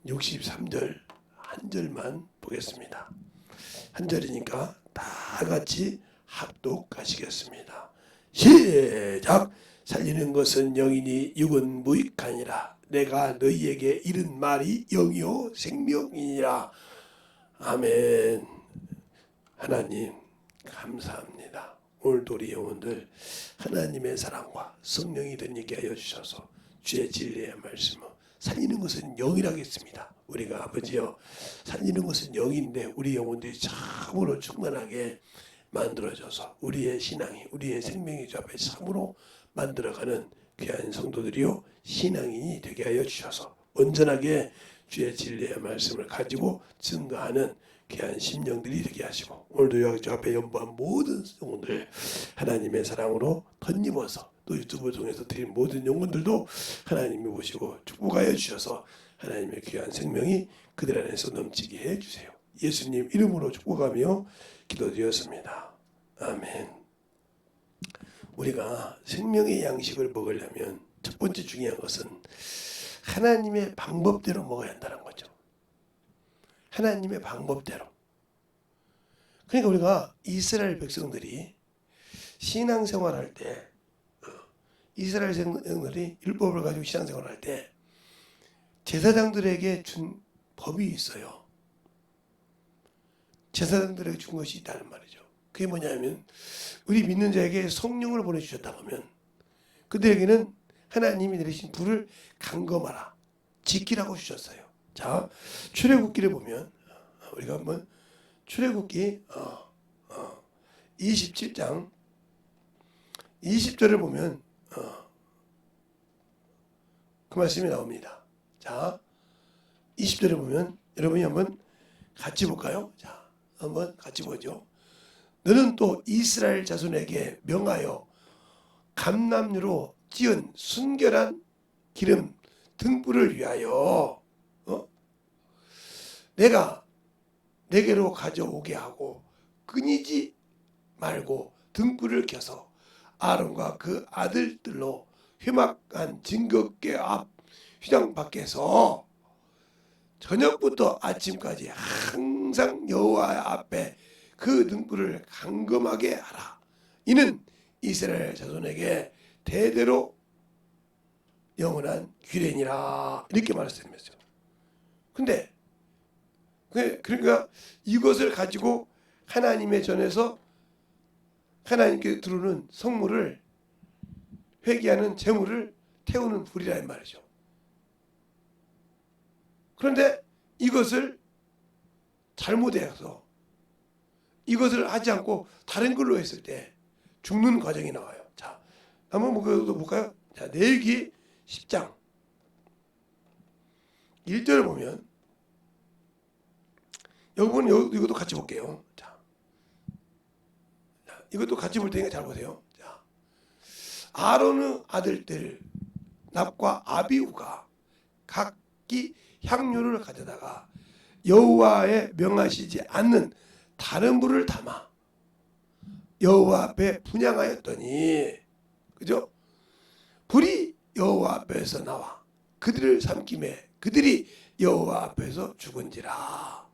63절 한 절만 보겠습니다. 한 절이니까 다 같이 합독하시겠습니다. 시작! 살리는 것은 영이니 육은 무익하니라. 내가 너희에게 이른 말이 영이요 생명이니라. 아멘. 하나님 감사합니다. 오늘도 우리 영혼들 하나님의 사랑과 성령이 되게 하여 주셔서 주의 진리의 말씀을 살리는 것은 영이라겠습니다. 우리가 아버지여 살리는 것은 영인데 우리 영혼들이 참으로 충만하게 만들어져서 우리의 신앙이 우리의 생명이 주 앞에 참으로 만들어가는 귀한 성도들이요 신앙인이 되게 하여 주셔서 온전하게 주의 진리의 말씀을 가지고 증거하는 귀한 심령들이 되게 하시고 오늘도 주 앞에 연보한 모든 영혼들 하나님의 사랑으로 덧입어서 또 유튜브 통해서 드린 모든 영혼들도 하나님이 보시고 축복하여 주셔서 하나님의 귀한 생명이 그들 안에서 넘치게 해주세요. 예수님 이름으로 축복하며 기도드렸습니다. 아멘. 우리가 생명의 양식을 먹으려면 첫 번째 중요한 것은 하나님의 방법대로 먹어야 한다는 거죠. 하나님의 방법대로. 그러니까 우리가 이스라엘 백성들이 신앙생활할 때 이스라엘 백성들이 율법을 가지고 신앙생활할 때 제사장들에게 준 법이 있어요. 제사장들에게 준 것이 있다는 말이죠. 그게 뭐냐면 우리 믿는 자에게 성령을 보내주셨다고 하면 그들에게는 하나님이 내리신 불을 감금하라 지키라고 주셨어요. 자, 출애굽기를 보면 우리가 한번 출애굽기 27장 20절을 보면 그 말씀이 나옵니다. 자, 20절을 보면 여러분이 한번 같이 볼까요? 자, 한번 같이 보죠. 너는 또 이스라엘 자손에게 명하여 감람류로 찌은 순결한 기름 등불을 위하여 내가 내게로 가져오게 하고 끊이지 말고 등불을 켜서 아론과 그 아들들로 회막한 증거궤 앞 휘장 밖에서 저녁부터 아침까지 항상 여호와 앞에 그 등불을 감금하게 하라. 이는 이스라엘 자손에게 대대로 영원한 규례니라. 이렇게 말씀했어요. 근데 그러니까 이것을 가지고 하나님의 전에서 하나님께 들어오는 성물을 회개하는 제물을 태우는 불이라 말이죠. 그런데 이것을 잘못해서 이것을 하지 않고 다른 걸로 했을 때 죽는 과정이 나와요. 자, 한번 볼까요? 자, 레위기 10장 1절을 보면 여기 보면 이것도 같이 볼게요. 자, 이것도 같이 볼 테니까 잘 보세요. 자, 아론의 아들들 납과 아비후가 각기 향료를 가져다가 여호와의 명하시지 않는 다른 불을 담아 여호와 앞에 분향하였더니, 그죠? 불이 여호와 앞에서 나와 그들을 삼킴에 그들이 여호와 앞에서 죽은지라.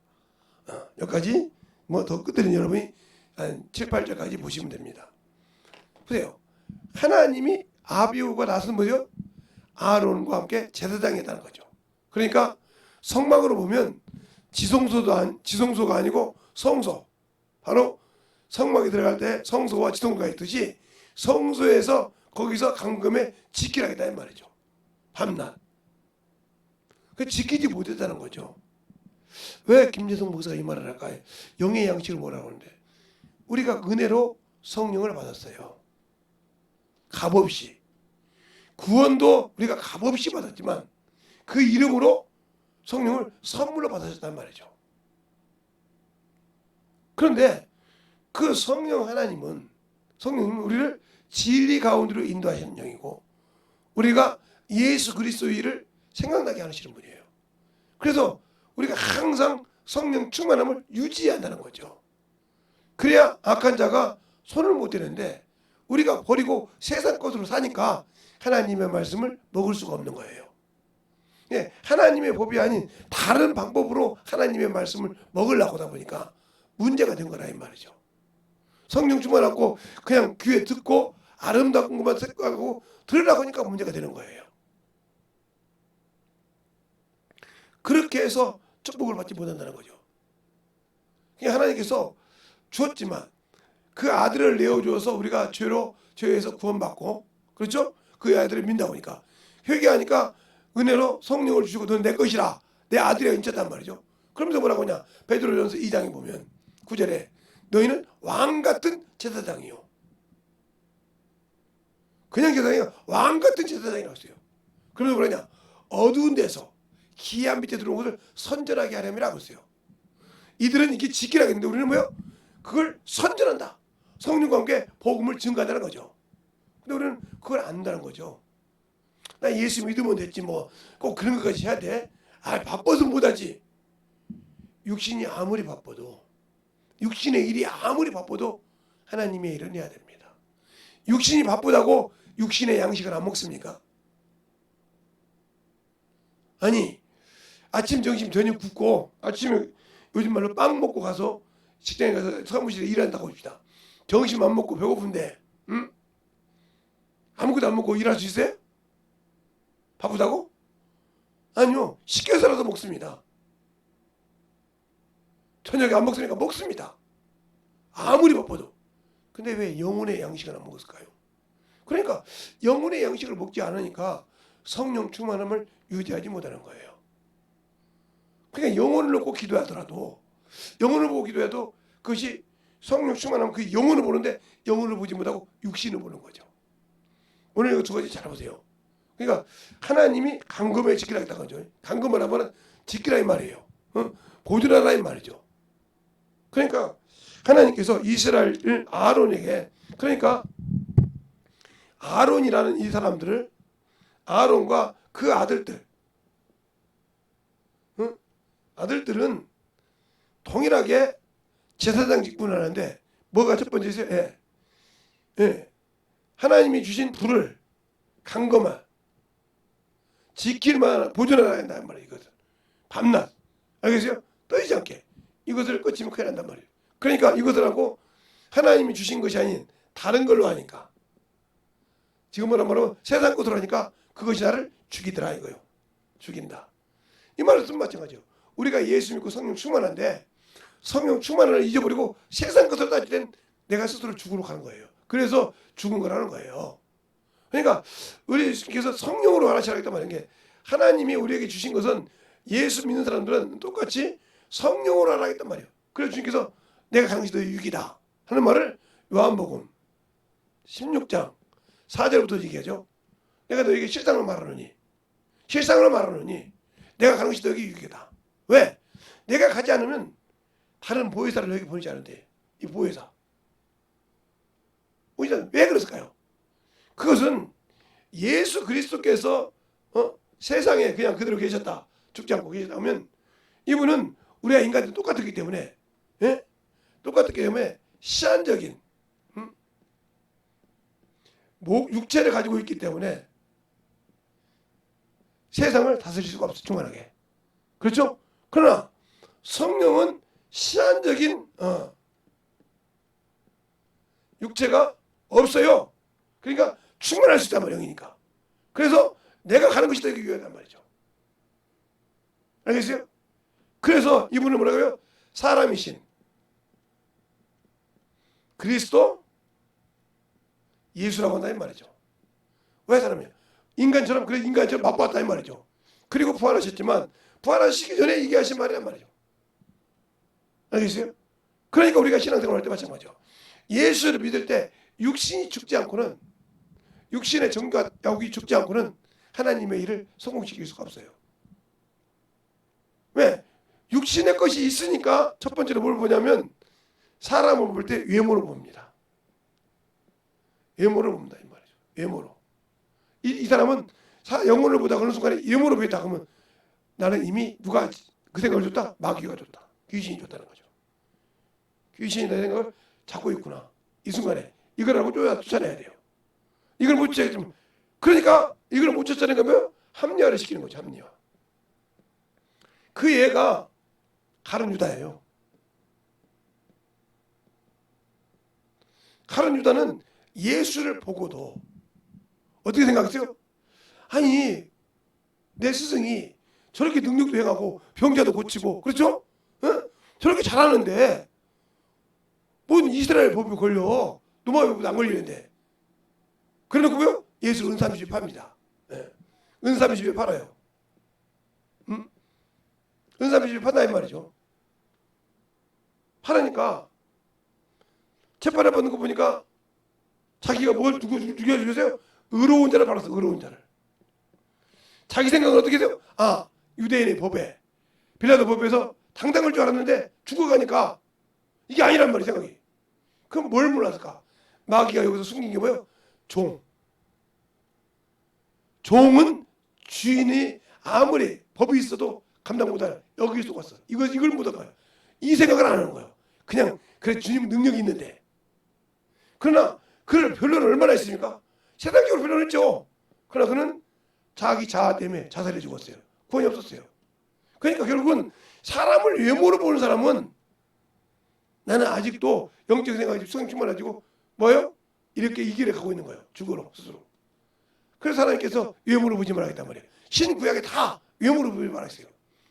여기까지 뭐 더 끝들은 여러분이 한 7, 8절까지 보시면 됩니다. 보세요. 하나님이 아비후가 나서는 뭐죠? 아론과 함께 제사장이었다는 거죠. 그러니까 성막으로 보면 지성소가 아니고 성소, 바로 성막에 들어갈 때 성소와 지성소가 있듯이 성소에서 거기서 감금에 지키라겠다 이 말이죠. 밤낮. 그 지키지 못했다는 거죠. 왜 김재성 목사가 이 말을 할까요? 영의 양식을 뭐라고 하는데 우리가 은혜로 성령을 받았어요. 값없이. 구원도 우리가 값없이 받았지만 그 이름으로 성령을 선물로 받으셨단 말이죠. 그런데 그 성령님은 우리를 진리 가운데로 인도하시는 영이고 우리가 예수 그리스도의 일을 생각나게 하시는 분이에요. 그래서 우리가 항상 성령 충만함을 유지해야 한다는 거죠. 그래야 악한 자가 손을 못 대는데 우리가 버리고 세상 것으로 사니까 하나님의 말씀을 먹을 수가 없는 거예요. 예, 하나님의 법이 아닌 다른 방법으로 하나님의 말씀을 먹으려고 하다 보니까 문제가 된 거라 이 말이죠. 성령 충만하고 그냥 귀에 듣고 아름다운 것만 생각하고 들으려고 하니까 문제가 되는 거예요. 그렇게 해서 축복을 받지 못한다는 거죠. 하나님께서 주었지만 그 아들을 내어주어서 우리가 죄에서 구원받고, 그렇죠? 그 아들을 믿다 보니까 회개하니까 은혜로 성령을 주시고 너는 내 것이라, 내 아들이라 인쳤단 말이죠. 그러면서 뭐라고 하냐? 베드로전서 2장에 보면 9절에 너희는 왕같은 제사장이요. 그냥 제사장이 왕같은 제사장이라고 했어요. 그러면서 뭐라냐? 어두운 데서 기한 밑에 들어온 것을 선전하게 하려면이라고 했어요. 이들은 이게 지키라고 했는데 우리는 뭐요? 그걸 선전한다. 성령과 함께 복음을 증가한다는 거죠. 근데 우리는 그걸 안 한다는 거죠. 나 예수 믿으면 됐지 뭐 꼭 그런 것까지 해야 돼? 아, 바빠서 못하지. 육신이 아무리 바빠도, 육신의 일이 아무리 바빠도 하나님의 일은 해야 됩니다. 육신이 바쁘다고 육신의 양식을 안 먹습니까? 아니, 아침 점심 저녁 굶고 아침에 요즘 말로 빵 먹고 가서 직장에 가서 사무실에 일한다고 합시다. 점심 안 먹고 배고픈데, 응? 아무것도 안 먹고 일할 수 있어요? 바쁘다고? 아니요, 시켜서라도 먹습니다. 저녁에 안 먹으니까 먹습니다. 아무리 바빠도. 근데 왜 영혼의 양식을 안 먹었을까요? 그러니까 영혼의 양식을 먹지 않으니까 성령 충만함을 유지하지 못하는 거예요. 그러니까 영혼을 놓고 기도하더라도, 영혼을 보고 기도해도 그것이 성령 충만하면 그 영혼을 보는데 영혼을 보지 못하고 육신을 보는 거죠. 오늘 이거 두 가지 잘 보세요. 그러니까 하나님이 강금을 지키라 했다고 하죠. 강금을 하면 지키라 이 말이에요. 보존하라 이 말이죠. 그러니까 하나님께서 이스라엘 아론에게, 그러니까 아론이라는 이 사람들을, 아론과 그 아들들, 아들들은 동일하게 제사장 직분을 하는데 뭐가 첫 번째죠? 하나님이 주신 불을 강검한 지킬만 보존하라 한다는 말이에요. 이것을 밤낮, 알겠어요? 떠지지 않게 이것을 꺼치면 큰일 난단 말이에요. 그러니까 이것을 하고 하나님이 주신 것이 아닌 다른 걸로 하니까, 지금 뭐라 말하면 세상 것으로 하니까 그것이 나를 죽이더라 이거요. 죽인다. 이 말은 무슨 마찬가지죠. 우리가 예수 믿고 성령 충만한데 성령 충만을 잊어버리고 세상 것으로 따질 땐 내가 스스로 죽으러 가는 거예요. 그래서 죽은 거라는 거예요. 그러니까 우리께서 성령으로 하나시라겠단 말인 게, 하나님이 우리에게 주신 것은 예수 믿는 사람들은 똑같이 성령으로 하라겠단 말이에요. 그래서 주님께서 내가 가는 것이 너의 유익이다 하는 말을 요한복음 16장 4절부터 얘기하죠. 내가 너에게 실상으로 말하노니, 실상으로 말하노니 내가 가는 것이 너에게 유익이다. 왜? 내가 가지 않으면 다른 보혜사를 너에게 보내지 않은데, 이 보혜사 왜 그랬을까요? 그것은 예수 그리스도께서 세상에 그냥 그대로 계셨다, 죽지 않고 계셨다면 이분은 우리가 인간들 똑같았기 때문에, 똑같았기 때문에 시한적인 육체를 가지고 있기 때문에 세상을 다스릴 수가 없어, 충만하게. 그렇죠? 그러나 성령은 시한적인 육체가 없어요. 그러니까 충만할 수 있단 말이에요, 영이니까. 그래서 내가 가는 것이 되게 유효하단 말이죠. 알겠어요? 그래서 이분은 뭐라고요? 사람이신 그리스도 예수라고 한다 이 말이죠. 왜 사람이야? 인간처럼, 그래 인간처럼 맛보았다 이 말이죠. 그리고 부활하셨지만 부활하시기 전에 얘기하신 말이란 말이죠. 알겠어요? 그러니까 우리가 신앙생활 할 때 마찬가지죠. 예수를 믿을 때 육신이 죽지 않고는, 육신의 정과 야국이 죽지 않고는 하나님의 일을 성공시킬 수가 없어요. 왜? 육신의 것이 있으니까 첫 번째로 뭘 보냐면 사람을 볼 때 외모로 봅니다. 외모로 봅니다 이 말이죠. 외모로. 이 사람은 영혼을 보다 어느 순간에 외모로 보였다 그러면 나는 이미 누가 그 생각을 줬다? 마귀가 줬다. 귀신이 줬다는 거죠. 귀신이 내 생각을 잡고 있구나. 이 순간에 이걸 알고 쫓아내야 돼요. 이걸 못 쫓아내면, 그러니까 이걸 못 쫓아내면 합리화를 시키는 거죠. 합리화. 그 애가 가룟 유다예요. 가룟 유다는 예수를 보고도 어떻게 생각했어요? 아니 내 스승이 저렇게 능력도 행하고 병자도 고치고 그렇죠? 어? 저렇게 잘하는데 뭔 이스라엘 법에 걸려 로마 법에도 안 걸리는데 그래놓고 뭐요? 예수를 은삼십에 팝니다. 네. 은삼십에 팔아요. 은삼십에 판다 이 말이죠. 팔으니까 재판을 받는 거 보니까 자기가 뭘 죽여주세요? 의로운 자를 팔았어. 의로운 자를. 자기 생각은 어떻게 돼요? 아 유대인의 법에 빌라도 법에서 당당할 줄 알았는데 죽어가니까 이게 아니란 말이야 생각이. 그럼 뭘 몰랐을까? 마귀가 여기서 숨긴 게 뭐예요? 종. 종은 주인이 아무리 법이 있어도 감당 못하는 여기 속았어. 이걸 못할까요? 이 생각을 안 하는 거예요. 그냥 그래 주님 능력이 있는데. 그러나 그를 변론을 얼마나 했습니까? 세상적으로 변론했죠. 그러나 그는 자기 자아 때문에 자살해 죽었어요. 구원이 없었어요. 그러니까 결국은 사람을 외모로 보는 사람은 나는 아직도 영적 생각이 성충만해지고 뭐예요? 이렇게 이 길에 가고 있는 거예요. 죽어로 스스로. 그래서 하나님께서 외모로 보지 말라겠단 말이에요. 신구약에 다 외모로 보지 말았어요.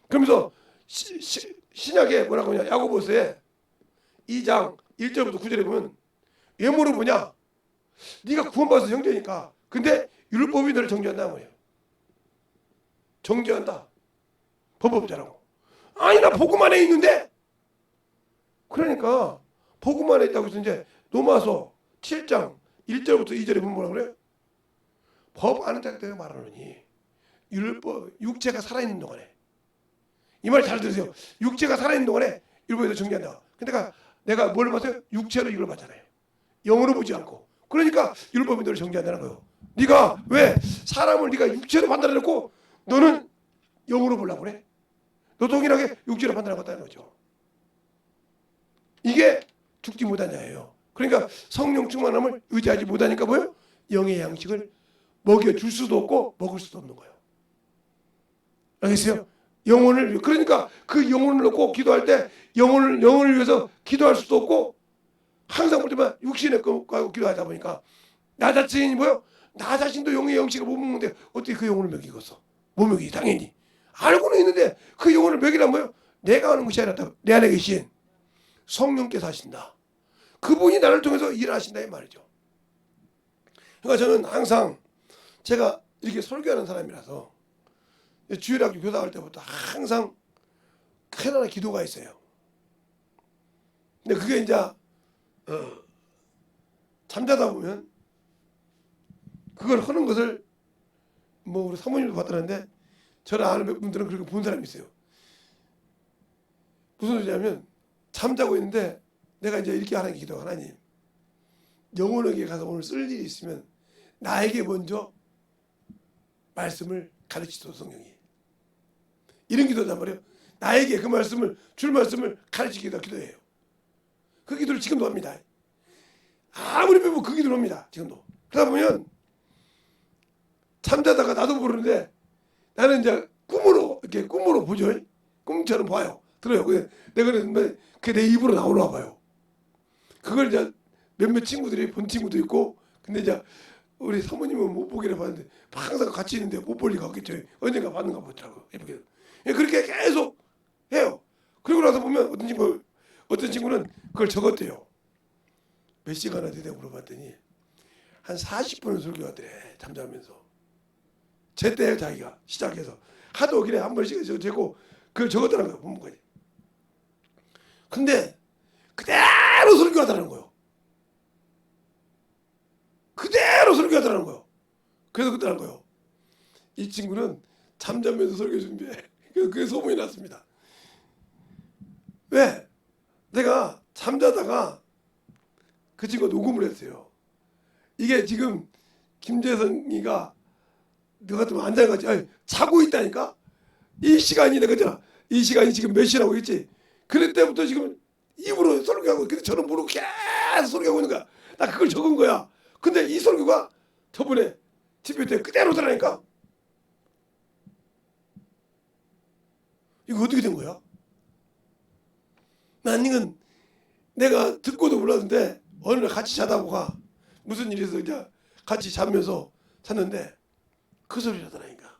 그러면서 신약에 뭐라고 하냐? 야고보서에 2장 1절부터 9절에 보면 외모로 보냐? 네가 구원받아서 형제니까. 근데 율법이 너를 정죄한다는 거예요. 정죄한다. 법업자라고. 아니 나 복음 안에 있는데. 그러니까 복음 안에 있다고 해서 이제 로마서 7장 1절부터 2절에 보면 뭐라 그래요? 법 아는 자가 되어 말하노니 율법 육체가 살아있는 동안에 이 말 잘 들으세요. 육체가 살아있는 동안에 율법에서 정죄한다. 근데 내가 뭘 봤어요? 육체로 이걸 봤잖아요. 영으로 보지 않고. 그러니까 율법이 너를 정죄한다는 거예요. 네가 왜 사람을 네가 육체로 판단해놓고 너는 영으로 보려고 그래? 너 동일하게 육체로 판단하고 있다는 거죠. 이게 죽지 못한 자예요. 그러니까 성령 충만함을 의지하지 못하니까 뭐예요? 영의 양식을 먹여줄 수도 없고 먹을 수도 없는 거예요. 알겠어요? 영혼을 그러니까 그 영혼을 놓고 기도할 때 영혼을 위해서 기도할 수도 없고 항상 볼 때만 육신의 것과 기도하다 보니까 나 자신이 뭐요? 나 자신도 영의 양식을 못 먹는데 어떻게 그 영혼을 먹이겠어? 못 먹이지 당연히. 알고는 있는데 그 영혼을 먹이란 뭐요? 내가 하는 것이 아니라 내 안에 계신 성령께서 하신다. 그분이 나를 통해서 일하신다 이 말이죠. 그러니까 저는 항상 제가 이렇게 설교하는 사람이라서 주일학교 교사할 때부터 항상 하나의 기도가 있어요. 근데 그게 이제 잠자다 보면 그걸 하는 것을 뭐 우리 사모님도 봤다는데 저를 아는 몇 분들은 그렇게 본 사람이 있어요. 무슨 소리냐면 잠자고 있는데 내가 이제 이렇게 하는 기도 하나님 영혼에게 가서 오늘 쓸 일이 있으면 나에게 먼저 말씀을 가르치소서 성령이 이런 기도단 말이에요. 나에게 그 말씀을 줄 말씀을 가르치기도 기도해요. 그 기도를 지금도 합니다. 아무리 배우면 그 기도를 합니다. 지금도. 그러다 보면 잠자다가 나도 모르는데 나는 이제 꿈으로 보죠. 꿈처럼 봐요. 들어요. 내가 그게 내 입으로 나오나 봐요. 그걸 이제 몇몇 친구들이 본 친구도 있고 근데 이제 우리 사모님은 못 보기를 봤는데 항상 같이 있는데 못 볼 리가 없겠죠. 언젠가 봤는가 보더라고요. 그렇게 계속 해요. 그리고 나서 보면 어떤 친구는 그걸 적었대요. 몇 시간이나 되냐고 물어봤더니 한 40분을 설교하더래. 잠자면서. 제때요 자기가 시작해서. 하도 그래 한 번씩 적고 그걸 적었다는 거예요. 본문까지. 근데 그대로 설교하더라는 거예요. 그대로 설교하더라는 거예요. 그래서 그랬다는 거예요. 이 친구는 잠자면서 설교 준비해. 그게 소문이 났습니다. 왜? 내가 잠자다가 그 친구가 녹음을 했어요. 이게 지금 김재성이가 너 같으면 앉아가지고 자고 있다니까? 이 시간이 내가 그잖아. 이 시간이 지금 몇 시라고 했지? 그럴 때부터 지금 입으로 설교하고 근데 저는 모르고 계속 설교하고 있는 거야. 나 그걸 적은 거야. 근데 이 설교가 저번에 집회 때 그대로 들으니까 이거 어떻게 된 거야? 난 이건 내가 듣고도 몰랐는데 어느 날 같이 자다 보가 무슨 일이 있어 이제 같이 자면서 잤는데 그 소리를 하더라니까.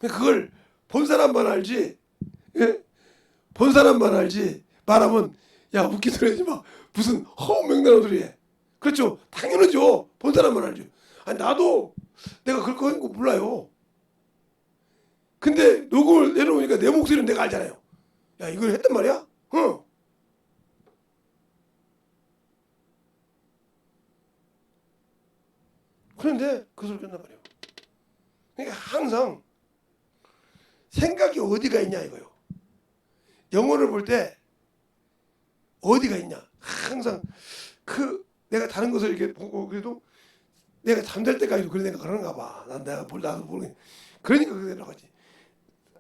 그걸 본 사람만 알지. 예? 본 사람만 알지. 말하면 야 웃긴 소리 하지 마. 무슨 허무맹랑한 소리 해. 그렇죠. 당연하죠. 본 사람만 알죠. 아니 나도 내가 그럴 거 몰라요. 근데 녹음을 내려오니까 내 목소리는 내가 알잖아요. 야 이걸 했단 말이야? 어. 그런데 그 소리 끝난 말이에요. 그러니까 항상 생각이 어디가 있냐 이거요. 영혼을 볼 때 어디가 있냐. 항상 그 내가 다른 것을 이렇게 보고 그래도 내가 잠잘 때까지도 그런 생각을 하는가 봐. 나도 모르겠. 그러니까 그게 나가지.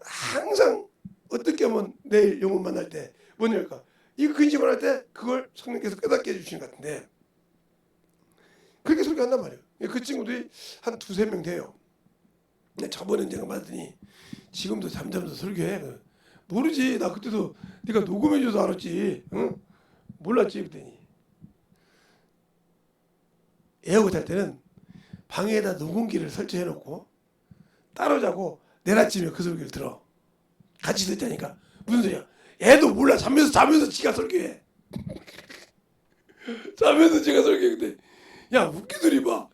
항상 어떻게 하면 내일 영혼 만날 때 뭐냐니까 이거 근심을 할 때 그걸 성령께서 깨닫게 해주시는 것 같은데 그렇게 소리가 한단 말이에요. 그 친구들이 한 두세 명 돼요. 근데 저번에 제가 봤더니 지금도 잠자면서 설교해. 모르지. 나 그때도 네가 녹음해줘서 알았지. 응? 몰랐지 그랬더니 애하고 잘 때는 방에다 녹음기를 설치해놓고 따로 자고 내일 아침에 그 설교를 들어. 같이 듣자니까 무슨 소리야. 애도 몰라. 자면서 지가 설교해. 자면서 지가 설교해. 근데 야 웃기더니 봐.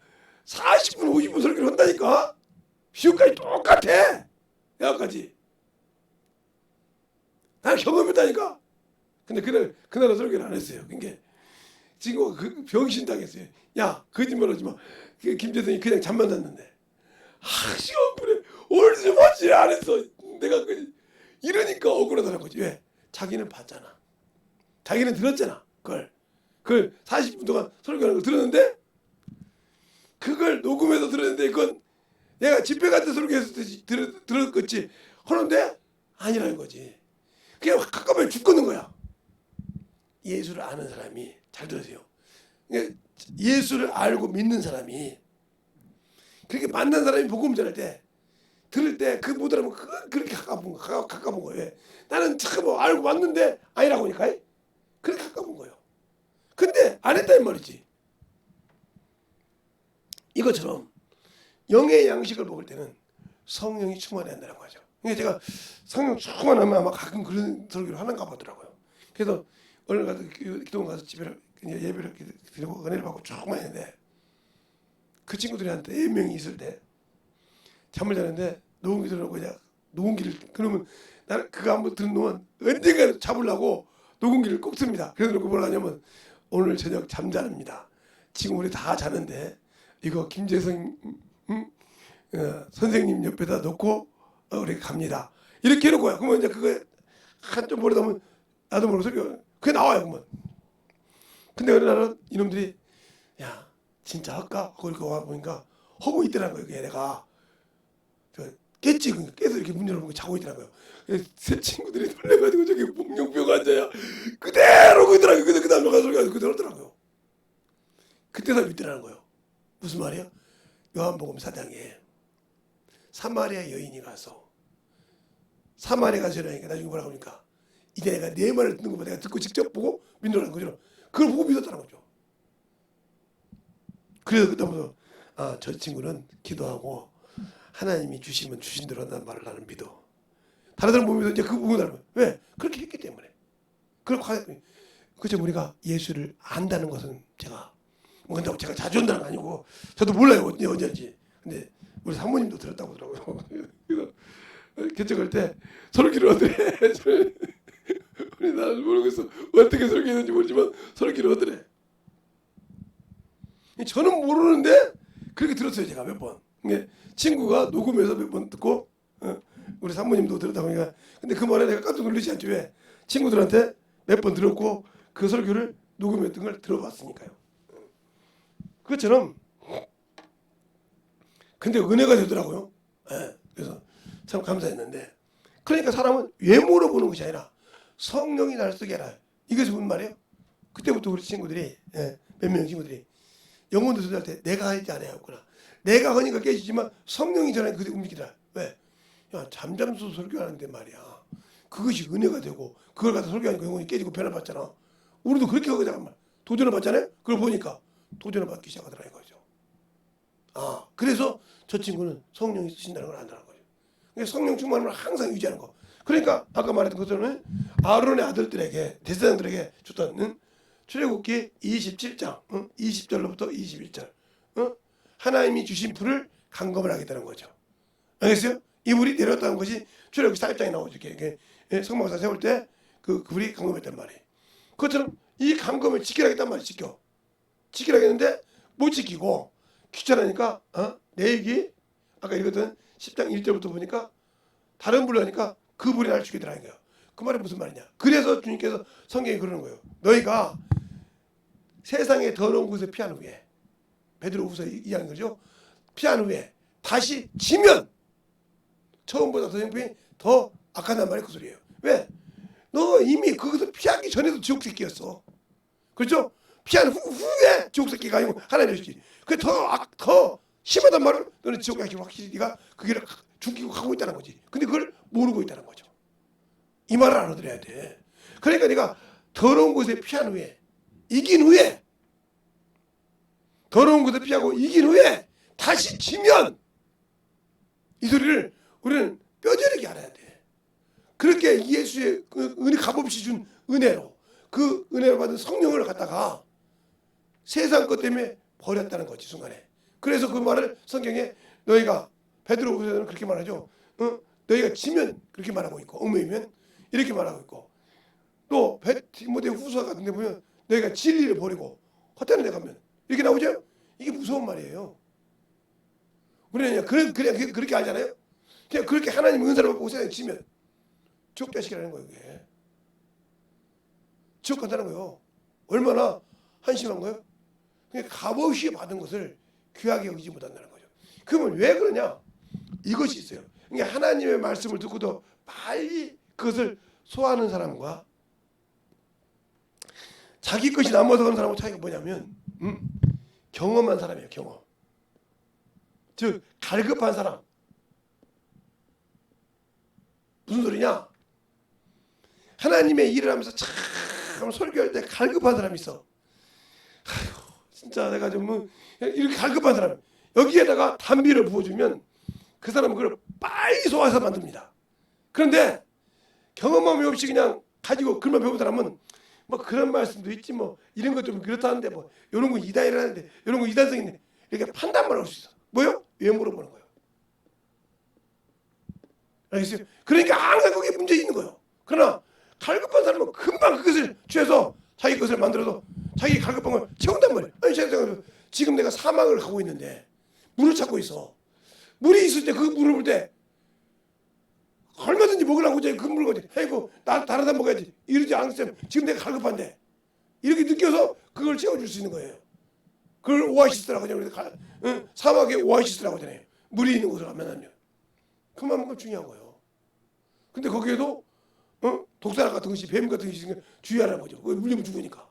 40분 50분 설교를 한다니까. 시험까지 똑같아. 야까지. 난 경험했다니까. 근데 그날은 설교를 안 했어요. 그러니까 친구가 그 병신 당했어요. 야 거짓말하지 마. 김재성이 그냥 잠만 잤는데. 시험 그래. 오늘도 맞지 안 했어. 내가 이러니까 억울하다는 거지. 왜? 자기는 봤잖아. 자기는 들었잖아. 그걸 40분 동안 설교하는 걸 들었는데 그걸 녹음해서 들었는데 그건 내가 집회 같은 설교했을 때 들었겠지. 하는데 아니라는 거지. 그냥 가까우면 죽겠는 거야. 예수를 아는 사람이 잘 들으세요. 예수를 알고 믿는 사람이 그렇게 만난 사람이 복음 전할 때 들을 때 그 못 알아보면 그렇게 가까운 거예요. 왜? 나는 참 알고 왔는데 아니라고 하니까 그렇게 가까운 거예요. 근데 안 했다 이 말이지. 이것처럼 영의 양식을 먹을 때는 성령이 충만해야 한다는 거죠. 그러니까 제가 성령 충만하면 아마 가끔 그런 설교를 하는가 보더라고요. 그래서 오늘 가서 기도원 가서 집에 예배를 드리고 은혜를 받고 조금만 했는데 그 친구들한테 4명이 있을 때 잠을 자는데 녹음기 들어놓고 그냥 녹음기를 그러면 나는 그거 한번 듣는 동안 언젠가 잡으려고 녹음기를 꼭 씁니다. 그래서 놓고 뭘 하냐면 오늘 저녁 잠자릅니다. 지금 우리 다 자는데 이거 김재성 선생님 옆에다 놓고 우리 갑니다. 이렇게 해놓고요. 그러면 이제 그거 한좀 모르다 보면 나도 모르고 소리가 그게 나와요. 그러면. 근데 어느 날은 이놈들이 야 진짜 할까? 그렇게 와보니까 하고 있더라는 거예요. 그게 내가 깼지. 깨서 이렇게 문 열어보고 자고 있더라고요. 새 친구들이 놀래가지고 저기 목룡병 앉아야 그대로 그러더라고요. 그 다음에 가서 소리가 그대로 하더라고요. 그때서 믿더라는 거예요. 무슨 말이야? 요한복음 4장에 사마리아 여인이 가서 사마리아 가서 이러니까 나중에 뭐라고 하니까 이제 내가 내 말을 듣는 것보다 내가 듣고 직접 보고 믿노라는 거죠. 그걸 보고 믿었다는 거죠. 그래서 그다음부터 저 친구는 기도하고 하나님이 주시면 주신 대로 한다는 말을 나는 믿어. 다른 사람 보면서 이제 그거 보고 나는 왜? 그렇게 했기 때문에. 그렇죠. 우리가 예수를 안다는 것은 제가 뭐 근데 제가 자주 한다는 건 아니고 저도 몰라요 언제인지. 근데 우리 사모님도 들었다고 하더라고요. 그래서 개척할 때 설교를 하더래. 우리 나는 모르겠어. 어떻게 설교했는지 모르지만 설교를 하더래. 저는 모르는데 그렇게 들었어요. 제가 몇 번. 친구가 녹음해서 몇 번 듣고 우리 사모님도 들었다고 하니까 근데 그 말에 내가 깜짝 놀라지 않죠. 왜? 친구들한테 몇 번 들었고 그 설교를 녹음했던 걸 들어봤으니까요. 그것처럼 근데 은혜가 되더라고요. 그래서 참 감사했는데 그러니까 사람은 외모로 보는 것이 아니라 성령이 날 쓰게 하라. 이게 무슨 말이에요? 그때부터 우리 친구들이 몇 명 친구들이 영혼도 전할 때 내가 하지 않아야겠구나. 내가 하니까 깨지지만 성령이 전하니까 그때 움직이더라. 왜? 야 잠잠수 설교하는데 말이야. 그것이 은혜가 되고 그걸 갖다 설교하니까 영혼이 깨지고 변화받잖아. 우리도 그렇게 하거든. 도전을 받잖아요. 그걸 보니까 도전을 받기 시작하더라 이거죠. 그래서 저 친구는 성령이 쓰신다는 걸 안다는 거죠. 그러니까 성령 충만을 항상 유지하는 거. 그러니까 아까 말했던 것처럼 아론의 아들들에게 대제사장들에게 줬던 출애굽기 27장 20절로부터 21절 하나님이 주신 불을 감금을 하게 되는 거죠. 알겠어요? 이 불이 내렸다는 것이 출애굽기 4장에 나오죠. 이렇게 성막사 세울 때 그 불이 감금했단 말이에요. 그것처럼 이 감금을 지키라겠단 말이에요. 지키라겠는데 못 지키고 귀찮으니까 내일기 아까 읽었던 10장 1절부터 보니까 다른 불을 하니까 그 불이 날 죽이더라는 거예요. 그 말이 무슨 말이냐. 그래서 주님께서 성경에 그러는 거예요. 너희가 세상의 더러운 곳에 피한 후에 베드로후서 2장 거죠. 피한 후에 다시 지면 처음보다 더 형편이 더 악하단 말이 그 소리예요. 왜? 너 이미 그것을 피하기 전에도 지옥 새끼였어. 그렇죠? 피한 후에 지옥 새끼가 아니고 하나님의 새끼. 그게 더 심하단 말은 너는 지옥 가기 확실히 네가 그 길을 죽이고 가고 있다는 거지. 근데 그걸 모르고 있다는 거죠. 이 말을 알아들어야 돼. 그러니까 네가 더러운 곳에 피한 후에 이긴 후에 더러운 곳에 피하고 이긴 후에 다시 지면 이 소리를 우리는 뼈저리게 알아야 돼. 그렇게 예수의 은혜 값없이 준 은혜로 그 은혜를 받은 성령을 갖다가 세상 것 때문에 버렸다는 거지 순간에. 그래서 그 말을 성경에 너희가 베드로후서는 그렇게 말하죠. 너희가 지면 그렇게 말하고 있고 얽매이면 이렇게 말하고 있고 또 디모데후서 같은 데 보면 너희가 진리를 버리고 헛되는 데 가면 이렇게 나오죠. 이게 무서운 말이에요. 우리는 그냥 그렇게 알잖아요. 그냥 그렇게 하나님 은사를 받고 세상에 지면 지옥 자식이라는 거예요. 이게. 지옥 간다는 거예요. 얼마나 한심한 거예요. 그러니까 값없이 받은 것을 귀하게 여기지 못한다는 거죠. 그러면 왜 그러냐? 이것이 있어요. 그러니까 하나님의 말씀을 듣고도 빨리 그것을 소화하는 사람과 자기 것이 남아서 그런 사람하고 차이가 뭐냐면 경험한 사람이에요. 경험. 즉 갈급한 사람. 무슨 소리냐? 하나님의 일을 하면서 참 설교할 때 갈급한 사람이 있어. 아휴, 진짜 내가 좀 이렇게 갈급한 사람. 여기에다가 단비를 부어주면 그 사람은 그걸 빨리 소화해서 만듭니다. 그런데 경험함이 없이 그냥 가지고 글만 배운 사람은 뭐 그런 말씀도 있지 뭐 이런 것 좀 그렇다는데 뭐 이런 거 이다이라는데 이런 거 이단성 있네 이렇게 판단만 할 수 있어. 뭐요? 왜 물어보는 거예요? 알겠어요? 그러니까 항상 거기에 문제 있는 거예요. 그러나 갈급한 사람은 금방 그것을 취해서 자기 것을 만들어서 자기 갈급한 걸 채운단 말이에요. 아니 제가 지금 내가 사막을 가고 있는데 물을 찾고 있어. 물이 있을 때 그 물을 볼 때 얼마든지 먹으려고 이제 그 물을 가지. 아이고 나 다른 사람 먹어야지. 이러지 않으면 지금 내가 갈급한데 이렇게 느껴서 그걸 채워줄 수 있는 거예요. 그걸 오아시스라고 하잖아요. 사막의 오아시스라고 하잖아요. 물이 있는 곳을 가면 그만큼 중요한 거예요. 근데 거기에도 독사라 같은 것이 뱀 같은 것이 있으니까 주의하라는 거죠. 물리면 죽으니까.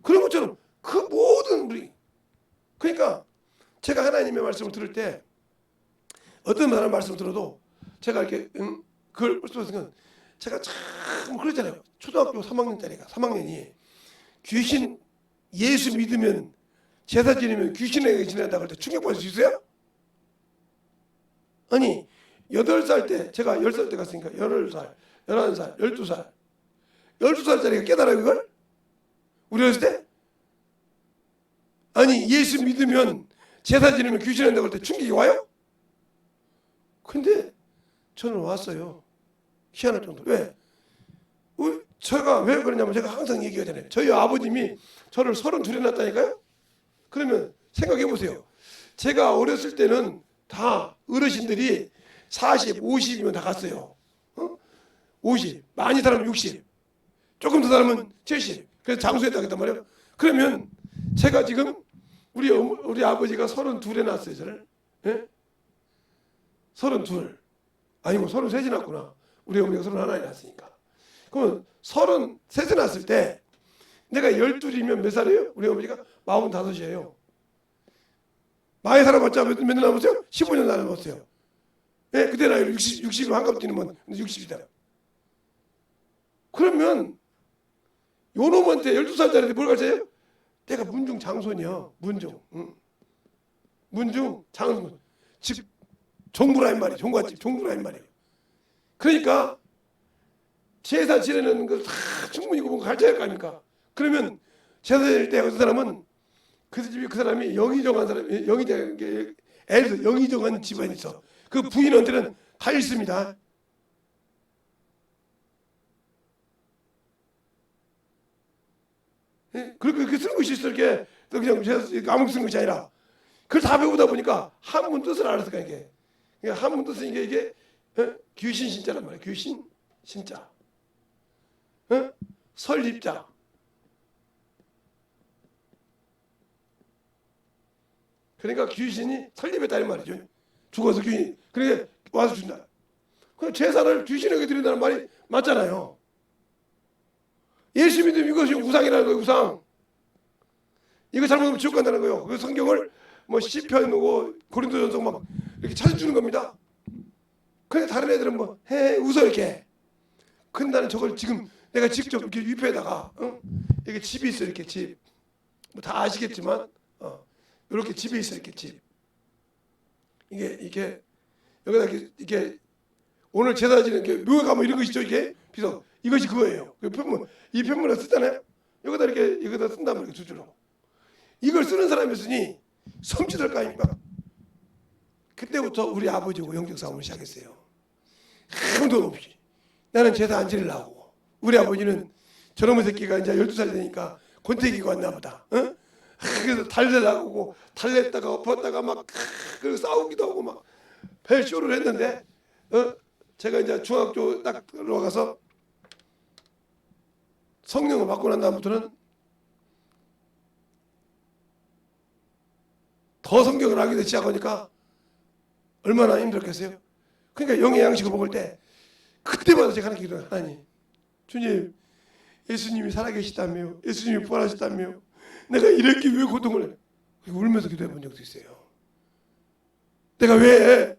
그런 것처럼 그 모든 우리 그러니까 제가 하나님의 말씀을 들을 때 어떤 사람 말씀을 들어도 제가 이렇게 그걸 말씀하시면 제가 참 그러잖아요. 초등학교 3학년이 귀신 예수 믿으면 제사 지내면 귀신에게 지낸다고 할 때 충격받을 수 있어요? 아니 8살 때 제가 10살 때 갔으니까 8살, 11살, 12살 12살짜리가 깨달아요 이걸? 우리 어렸을 때? 아니 예수 믿으면 제사 지내면 귀신 한다고 할 때 충격이 와요? 근데 저는 왔어요. 희한할 정도로. 왜? 제가 왜 그러냐면 제가 항상 얘기하잖아요. 저희 아버님이 저를 32에 낳았다니까요? 그러면 생각해 보세요. 제가 어렸을 때는 다 어르신들이 40, 50이면 다 갔어요. 50, 많이 사람은 60, 조금 더 사람은 70. 그래서 장수했다 그랬단 말이에요. 그러면 제가 지금 우리 아버지가 32에 낳았어요. 저를. 예? 32. 아니고 33이 낳았구나. 우리 어머니가 31에 낳았으니까. 그러면 33에 낳았을 때 내가 12이면 몇 살이에요? 우리 어머니가 45이에요. 많이 살아봤자 몇 년 남았어요? 15년 남았어요. 예, 그때 나이 60을 한갑 뛰면 60이다. 그러면 요놈한테 12살짜리한테 뭘 가르쳐요? 내가 문중 장손이야. 문중. 응. 문중 장손. 즉 종부라는 말이야. 종갓집 종부라는 말이야. 그러니까 제사 지내는 거 다 충분히 그거 가르쳐야 할 거 아닙니까? 그러면 제사 지낼 때 어떤 사람은 그 집이 그 사람이 영의정한 사람, 영의정 예를 들어 영의정한 집안이 있어. 그 부인한테는 다 있습니다. 예? 그렇게 쓰는 것이 있어. 이렇게 그냥 아무 쓰는 것이 아니라 그걸 다 배우다 보니까 한문 뜻을 알았을까 이게. 그러니까 한문 뜻은 이게 귀신 신자란 말이야. 귀신 신자. 설립자. 그러니까 귀신이 설립했다는 말이죠. 죽어서 귀신이. 그러니까 와서 준다. 그 제사를 귀신에게 드린다는 말이 맞잖아요. 예수 믿으면 이것이 우상이라는 거예요. 우상. 이거 잘못하면 지옥 간다는 거예요. 그 성경을 뭐 시편이고 고린도전서 막 이렇게 찾아주는 겁니다. 근데 다른 애들은 뭐 웃어 이렇게. 근데 나는 저걸 지금 내가 직접 이렇게 위패에다가 이렇게 집이 있어. 이렇게 집. 뭐 다 아시겠지만 이렇게 집이 있어. 이렇게 집. 이게 여기다 이렇게 오늘 제사 지는 게 묘에 가면 이런 거 있죠. 이게 비서 이것이 그거예요. 그 편문 이 편문을 쓰잖아요. 여기다 이렇게 여기다 쓴단 말이에요. 두 줄로. 이걸 쓰는 사람이었으니 섬지될 거 아닙니까? 그때부터 우리 아버지하고 영적 싸움을 시작했어요. 아무도 없이. 나는 제사 안 지내려고. 우리 아버지는 저놈의 새끼가 이제 12살 되니까 권태기가 왔나 보다. 그래서 달래려고 달랬다가 엎었다가 막 그리고 싸우기도 하고 막 벨쇼를 했는데 제가 이제 중학교 딱 들어가서 성령을 받고 난 다음부터는 더 성경을 하게 되기 시작하니까 얼마나 힘들었겠어요. 그러니까 영의 양식을 먹을 때 그때마다 제가 하는 기도가 하나님 주님 예수님이 살아계시다며 예수님이 부활하셨다며 내가 이렇게 왜 고통을 해? 울면서 기도해 본 적도 있어요. 내가 왜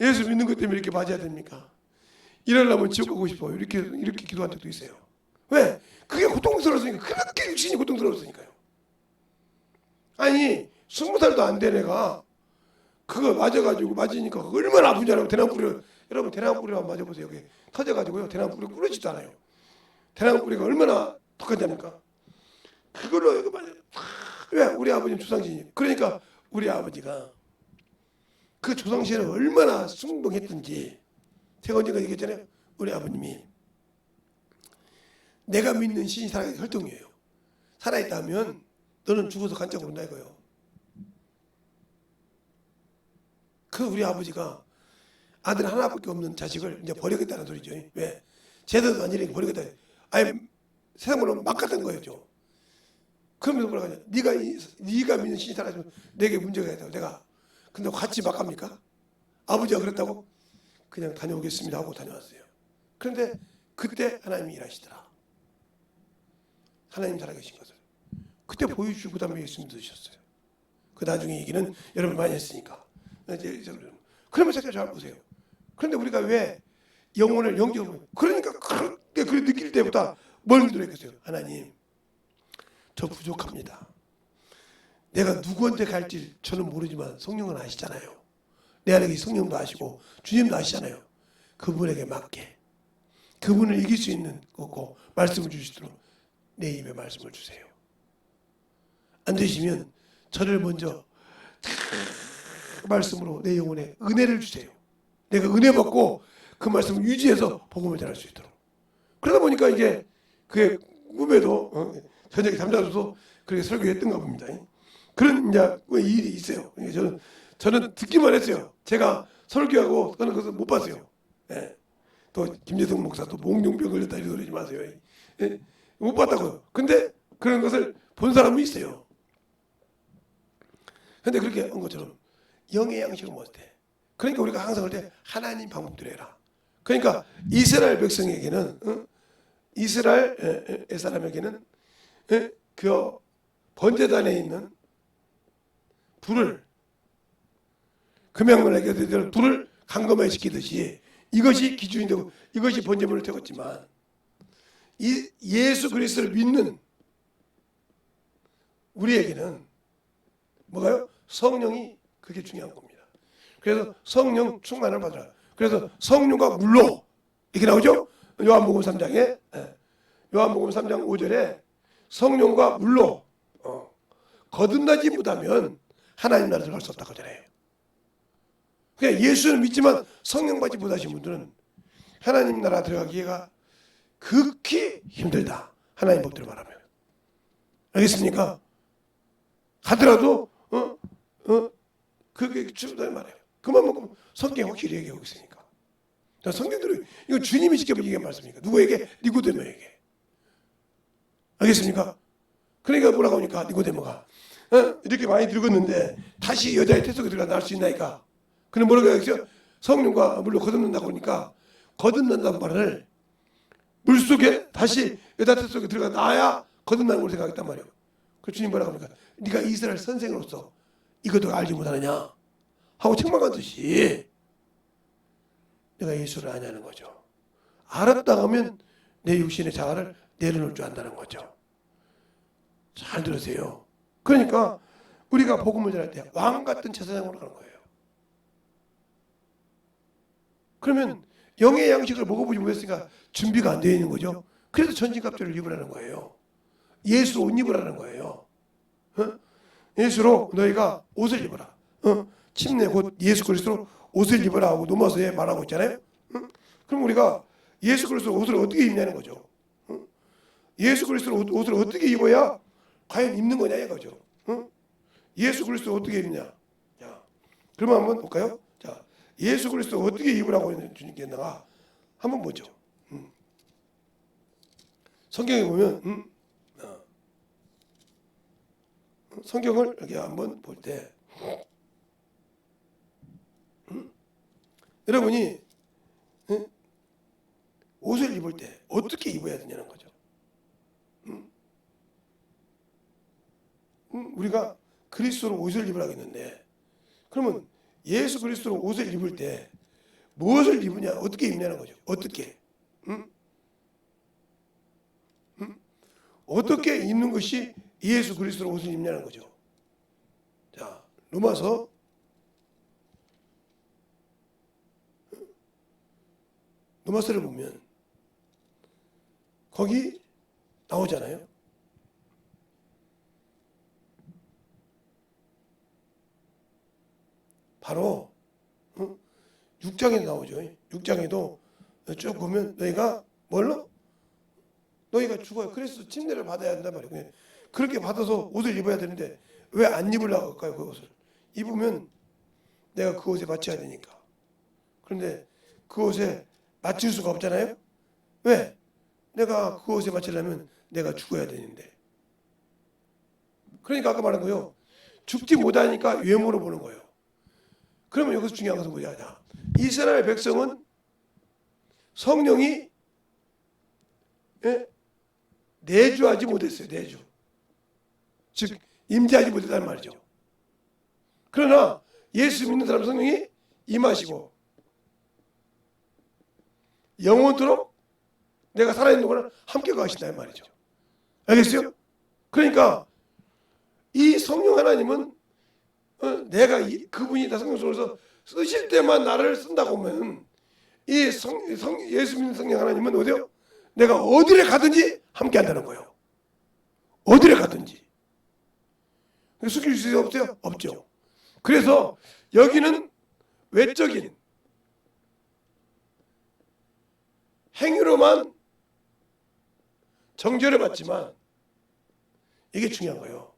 예수 믿는 것 때문에 이렇게 맞아야 됩니까? 이러려면 지옥 가고 싶어요. 이렇게 기도한 적도 있어요. 왜? 그게 고통스러웠으니까. 그렇게 육신이 고통스러웠으니까요. 아니 20살도 안 된 애가 그거 맞으니까 얼마나 아픈지 알아요. 대나무뿌리 여러분 대나무뿌리만 맞아보세요. 여기 터져가지고요. 대나무뿌리 꿀어지도 않아요. 대나무뿌리가 얼마나 독한답니까? 그걸로 이거 맞아요. 왜? 우리 아버님 조상신이. 그러니까 우리 아버지가 그 조상신을 얼마나 숭봉했든지 제가 언젠가 얘기했잖아요. 우리 아버님이 내가 믿는 신이 살아있는 혈통이에요. 살아있다면 너는 죽어서 간장으로 온다 이거예요. 그 우리 아버지가 아들 하나밖에 없는 자식을 이제 버리겠다는 소리죠. 왜? 제대도 안 지내니까 버리겠다. 아예 세상으로 막 갔던 거예요. 그러면서 뭐라고 하냐. 네가 믿는 신이 살아있으면 내게 문제가 있다고. 내가 근데 같이 막 갑니까? 아버지가 그랬다고? 그냥 다녀오겠습니다 하고 다녀왔어요. 그런데 그때 하나님이 일하시더라. 하나님 살아계신 것을 그때 보여주시고 그 다음에 예수 믿으셨어요. 그 나중에 얘기는 여러분 많이 했으니까. 그러면 제가 잘 보세요. 그런데 우리가 왜 영혼을 영적으로 그러니까 그렇게 느낄 때보다 뭘 믿으랬겠어요. 하나님 저 부족합니다. 내가 누구한테 갈지 저는 모르지만 성령은 아시잖아요. 내 안에 성령도 아시고 주님도 아시잖아요. 그분에게 맞게 그분을 이길 수 있는 거고 말씀을 주시도록 내 입에 말씀을 주세요. 안 되시면 저를 먼저 그 말씀으로 내 영혼에 은혜를 주세요. 내가 은혜 받고 그 말씀을 유지해서 복음을 전할 수 있도록. 그러다 보니까 이게 그의 꿈에도 저녁에 잠자서도 그렇게 설교했던가 봅니다. 그런 이제 일이 있어요. 저는 듣기만 했어요. 제가 설교하고 저는 그것을 못 봤어요. 예. 또 김재성 목사도 몽룡병 걸렸다 이러지 마세요. 예. 못 봤다고요. 근데 그런 것을 본 사람은 있어요. 근데 그렇게 한 것처럼 영의 양식을 먹을 때 그러니까 우리가 항상 할 때 하나님 방법대로 해라. 그러니까 이스라엘 백성에게는 이스라엘 사람에게는 그 번제단에 있는 불을 금양문에게 불을 강검화 시키듯이 이것이 기준이 되고 이것이 번제물을 태웠지만 이 예수 그리스도를 믿는 우리에게는 뭐가요? 성령이 그게 중요한 겁니다. 그래서 성령 충만을 받으라. 그래서 성령과 물로 이렇게 나오죠? 요한복음 3장에 요한복음 3장 5절에 성령과 물로 거듭나지 못하면 하나님 나라 들어갈 수 없다고 하잖아요. 그냥 예수는 믿지만 성령 받지 못하신 분들은 하나님 나라 들어가기가 극히 힘들다. 하나님 법대로 말하면. 알겠습니까? 가더라도 그게 주다 말해요. 그만 먹으면 성경이 확실히 얘기하고 있으니까. 성경들은 이거 주님이 직접 얘기한 말씀이니까. 누구에게? 니고데모에게. 알겠습니까? 그러니까 뭐라고 하니까 니고데모가 이렇게 많이 늙었는데 다시 여자의 태속에 들어가 나올 수 있나이까? 그럼 뭐라고 하겠어요? 성령과 물로 거듭난다고 하니까 거듭난다는 말을 물속에 다시 여자 태속에 들어가 나야 거듭나는 걸 생각했단 말이에요. 그 주님 뭐라고 합니까? 네가 이스라엘 선생으로서 이것도 알지 못하느냐 하고 책망하듯이 내가 예수를 아냐는 거죠. 알았다 하면 내 육신의 자아를 내려놓을 줄 안다는 거죠. 잘 들으세요. 그러니까 우리가 복음을 전할 때 왕 같은 제사장으로 가는 거예요. 그러면 영의 양식을 먹어보지 못했으니까 준비가 안 되어 있는 거죠. 그래서 전신갑주를 입으라는 거예요. 예수 옷 입으라는 거예요. 예수로 너희가 옷을 입어라. 침례 곧 예수 그리스도로 옷을 입어라 하고 로마서에 말하고 있잖아요. 그럼 우리가 예수 그리스도 옷을 어떻게 입냐는 거죠. 예수 그리스도 옷을 어떻게 입어야 과연 입는 거냐 이거죠. 예수 그리스도 어떻게 입냐. 자, 그러면 한번 볼까요? 자, 예수 그리스도 어떻게 입으라고 주님께 했나 한번 보죠. 성경에 보면 성경을 이렇게 한번 볼 때 여러분이 옷을 입을 때 어떻게 입어야 되냐는 거죠. 우리가 그리스도로 옷을 입으라고 했는데 그러면 예수 그리스도로 옷을 입을 때 무엇을 입으냐 어떻게 입냐는 거죠. 어떻게 어떻게 입는 것이 예수 그리스도로 옷을 입냐는 거죠. 자, 로마서를 보면 거기 나오잖아요. 바로 6장에 나오죠. 6장에도 쭉 보면 너희가 뭘로? 너희가 죽어요. 그래서 침례를 받아야 한단 말이에요. 그렇게 받아서 옷을 입어야 되는데 왜 안 입으려고 할까요? 그 옷을 입으면 내가 그 옷에 맞춰야 되니까. 그런데 그 옷에 맞출 수가 없잖아요. 왜? 내가 그 옷에 맞추려면 내가 죽어야 되는데. 그러니까 아까 말한 거요. 죽지 못하니까 외모로 보는 거예요. 그러면 여기서 중요한 것은 뭐냐? 이스라엘 백성은 성령이 내주하지 못했어요. 내주. 즉 임재하지 못했다는 말이죠. 그러나 예수 믿는 사람 성령이 임하시고 영원토록 내가 살아있는 거는 함께 가신다는 말이죠. 알겠어요? 그러니까 이 성령 하나님은 내가 그분이 다 성령 속에서 쓰실 때만 나를 쓴다고 하면 이 예수 믿는 성령 하나님은 어디요? 내가 어디를 가든지 함께 한다는 거예요. 어디를 가든지. 숨길 수 없어요? 없죠. 그래서 여기는 외적인 행위로만 정죄를 받지만 이게 중요한 거예요.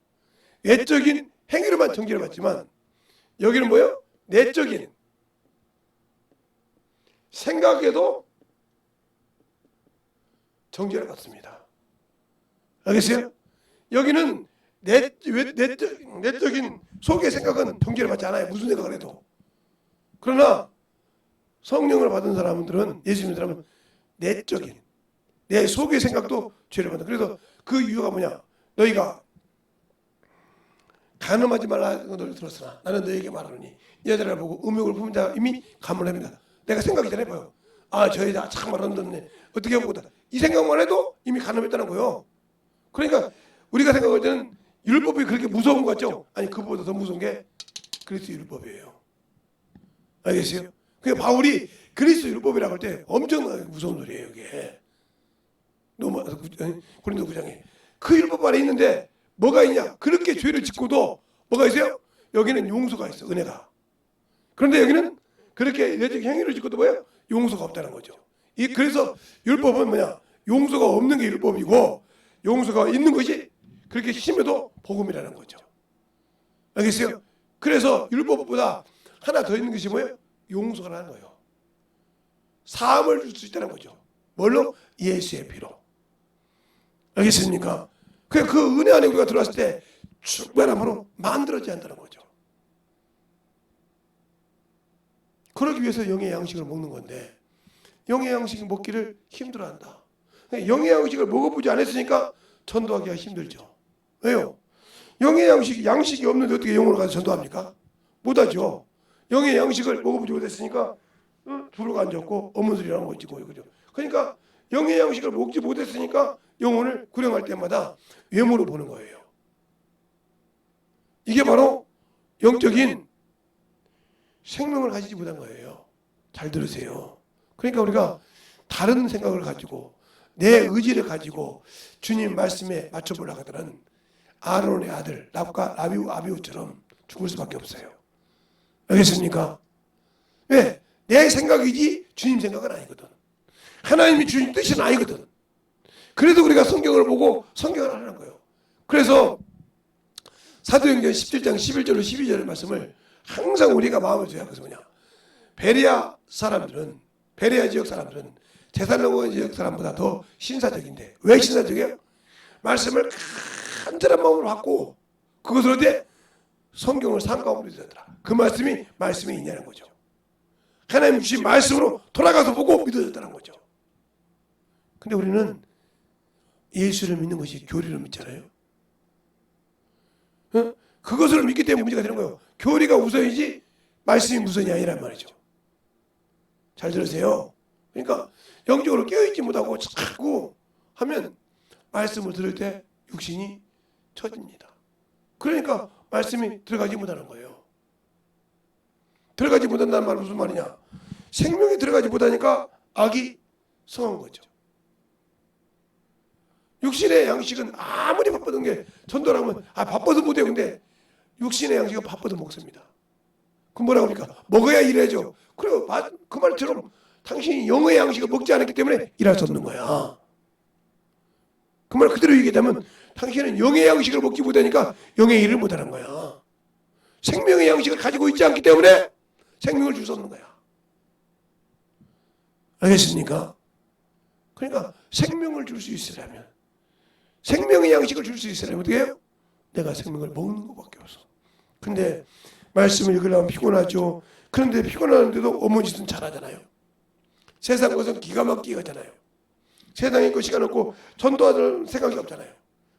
외적인 행위로만 정죄를 받지만 여기는 뭐예요? 내적인 생각에도 정죄를 받습니다. 알겠어요? 여기는 내적인 속의 생각은 정죄를 받지 않아요. 무슨 생각을 해도. 그러나 성령을 받은 사람들은 예수 믿는 사람은 내적인 내 속의 생각도 죄를 받는다. 그래서 그 이유가 뭐냐? 너희가 간음하지 말라는 것을 들었으나 나는 너희에게 말하노니 여자를 보고 음욕을 품은 자가 이미 간음을 합니다. 내가 생각이 잘 해봐요. 아, 저 여자 참 말하는 데 어떻게 하고 이 생각만 해도 이미 가늠했다는 거예요. 그러니까 우리가 생각할 때는 율법이 그렇게 무서운 것 같죠? 아니, 그보다 더 무서운 게 그리스도 율법이에요. 알겠어요? 그러니까 바울이 그리스도 율법이라고 할 때 엄청나게 무서운 소리예요, 이게. 고린도 9장에 그 율법 안에 있는데 뭐가 있냐? 그렇게 죄를 짓고도 뭐가 있어요? 여기는 용서가 있어, 은혜가. 그런데 여기는 그렇게 내적 행위를 짓고도 뭐예요? 용서가 없다는 거죠. 그래서 율법은 뭐냐? 용서가 없는 게 율법이고 용서가 있는 것이 그렇게 심해도 복음이라는 거죠. 알겠어요? 그래서 율법보다 하나 더 있는 것이 뭐예요? 용서라는 거예요. 사함을 줄 수 있다는 거죠. 뭘로? 예수의 피로. 알겠습니까? 그 은혜 안에 우리가 들어왔을 때 충만함으로 만들어지지 않는다는 거죠. 그러기 위해서 영의 양식을 먹는 건데 영의 양식 먹기를 힘들어한다. 영의 양식을 먹어보지 않았으니까 전도하기가 힘들죠. 왜요? 영의 양식이 없는데 어떻게 영으로 가서 전도합니까? 못하죠. 영의 양식을 먹어보지 못했으니까 주로 앉았고 어문소리라는 거 있고 그죠. 그러니까 영의 양식을 먹지 못했으니까 영혼을 구령할 때마다 외모로 보는 거예요. 이게 바로 영적인 생명을 가지지 못한 거예요. 잘 들으세요. 그러니까 우리가 다른 생각을 가지고 내 의지를 가지고 주님 말씀에 맞춰보려고 하더라는 아론의 아들 랍과 아비우처럼 죽을 수밖에 없어요. 알겠습니까? 왜? 내 생각이지 주님 생각은 아니거든. 하나님이 주님 뜻은 아니거든. 그래도 우리가 성경을 보고 성경을 하는 거예요. 그래서 사도행전 17장 11절로 12절의 말씀을 항상 우리가 마음을 줘야 그래서 뭐냐? 베레아 지역 사람들은 데살로니가 지역 사람보다 더 신사적인데 왜 신사적이에요? 말씀을 간절한 마음으로 받고 그것을 어때? 성경을 상가함으로 믿어졌더라. 그 말씀이 있냐는 거죠. 하나님 주신 말씀으로 돌아가서 보고 믿어졌다는 거죠. 근데 우리는 예수를 믿는 것이 교리를 믿잖아요. 그것을 믿기 때문에 문제가 되는 거예요. 교리가 우선이지 말씀이 우선이 아니란 말이죠. 잘 들으세요. 그러니까 영적으로 깨어있지 못하고 자꾸 하면 말씀을 들을 때 육신이 처집니다. 그러니까 말씀이 들어가지 못하는 거예요. 들어가지 못한다는 말은 무슨 말이냐? 생명이 들어가지 못하니까 악이 성한 거죠. 육신의 양식은 아무리 바쁘던 게 전도라면 바빠서 못해요. 근데 육신의 양식은 바빠도 먹습니다. 그럼 뭐라고 합니까? 먹어야 일해야죠. 그리고 그 말처럼 당신이 영의 양식을 먹지 않았기 때문에 일할 수 없는 거야. 그 말 그대로 얘기하면 당신은 영의 양식을 먹지 못하니까 영의 일을 못하는 거야. 생명의 양식을 가지고 있지 않기 때문에 생명을 줄 수 없는 거야. 알겠습니까? 그러니까 생명을 줄 수 있으려면 생명의 양식을 줄 수 있으려면 어떻게 해요? 내가 생명을 먹는 것밖에 없어. 근데 말씀을 읽으려면 피곤하죠. 그런데 피곤하는데도 어머니 짓은 잘하잖아요. 세상 것은 기가 막히게 하잖아요. 세상에 있고 시간 없고 전도하는 생각이 없잖아요.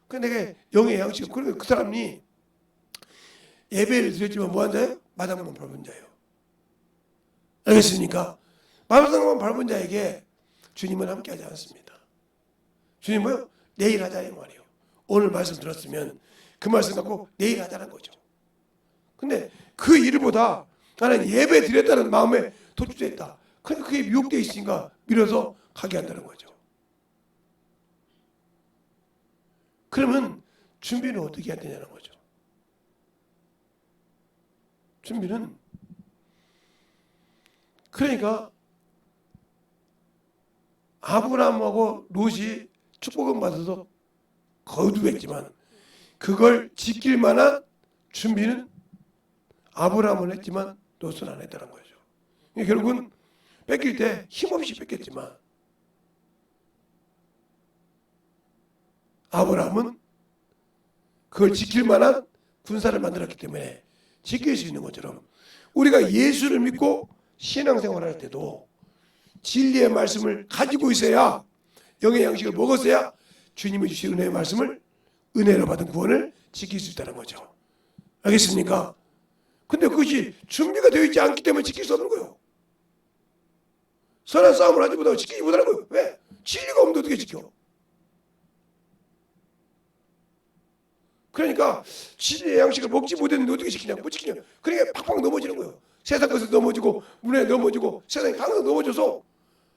근데 내가 영의 양식, 그러니까 그 사람이 예배를 드렸지만 뭐 한다요? 마당만 밟은 자예요. 알겠습니까? 마당만 밟은 자에게 주님은 함께 하지 않습니다. 주님은 내일 하자 이 말이에요. 오늘 말씀 들었으면 그 말씀 갖고 내일 하자는 거죠. 근데 그 일보다 나는 예배 드렸다는 마음에 도취됐다. 그러니까 그게 미혹되어 있으니까 밀어서 가게 한다는 거죠. 그러면 준비는 어떻게 해야 되냐는 거죠. 준비는 그러니까 아브라함하고 롯이 축복은 받아서 거두했지만 그걸 지킬 만한 준비는 아브라함은 했지만 롯은 안 했다는 거죠. 결국은 뺏길 때 힘없이 뺏겼지만 아브라함은 그걸 지킬 만한 군사를 만들었기 때문에 지킬 수 있는 것처럼 우리가 예수를 믿고 신앙생활을 할 때도 진리의 말씀을 가지고 있어야 영의 양식을 먹었어야 주님이 주신 은혜의 말씀을 은혜로 받은 구원을 지킬 수 있다는 거죠. 알겠습니까? 근데 그것이 준비가 되어 있지 않기 때문에 지킬 수 없는 거예요. 선한 싸움을 하지 못하고 지키지 못하는 거예요. 왜? 진리가 없는데 어떻게 지켜? 그러니까 진리의 양식을 먹지 못했는데 어떻게 지키냐? 못 지키냐? 그러니까 팍팍 넘어지는 거예요. 세상 것에 넘어지고 문에 넘어지고 세상에 항상 넘어져서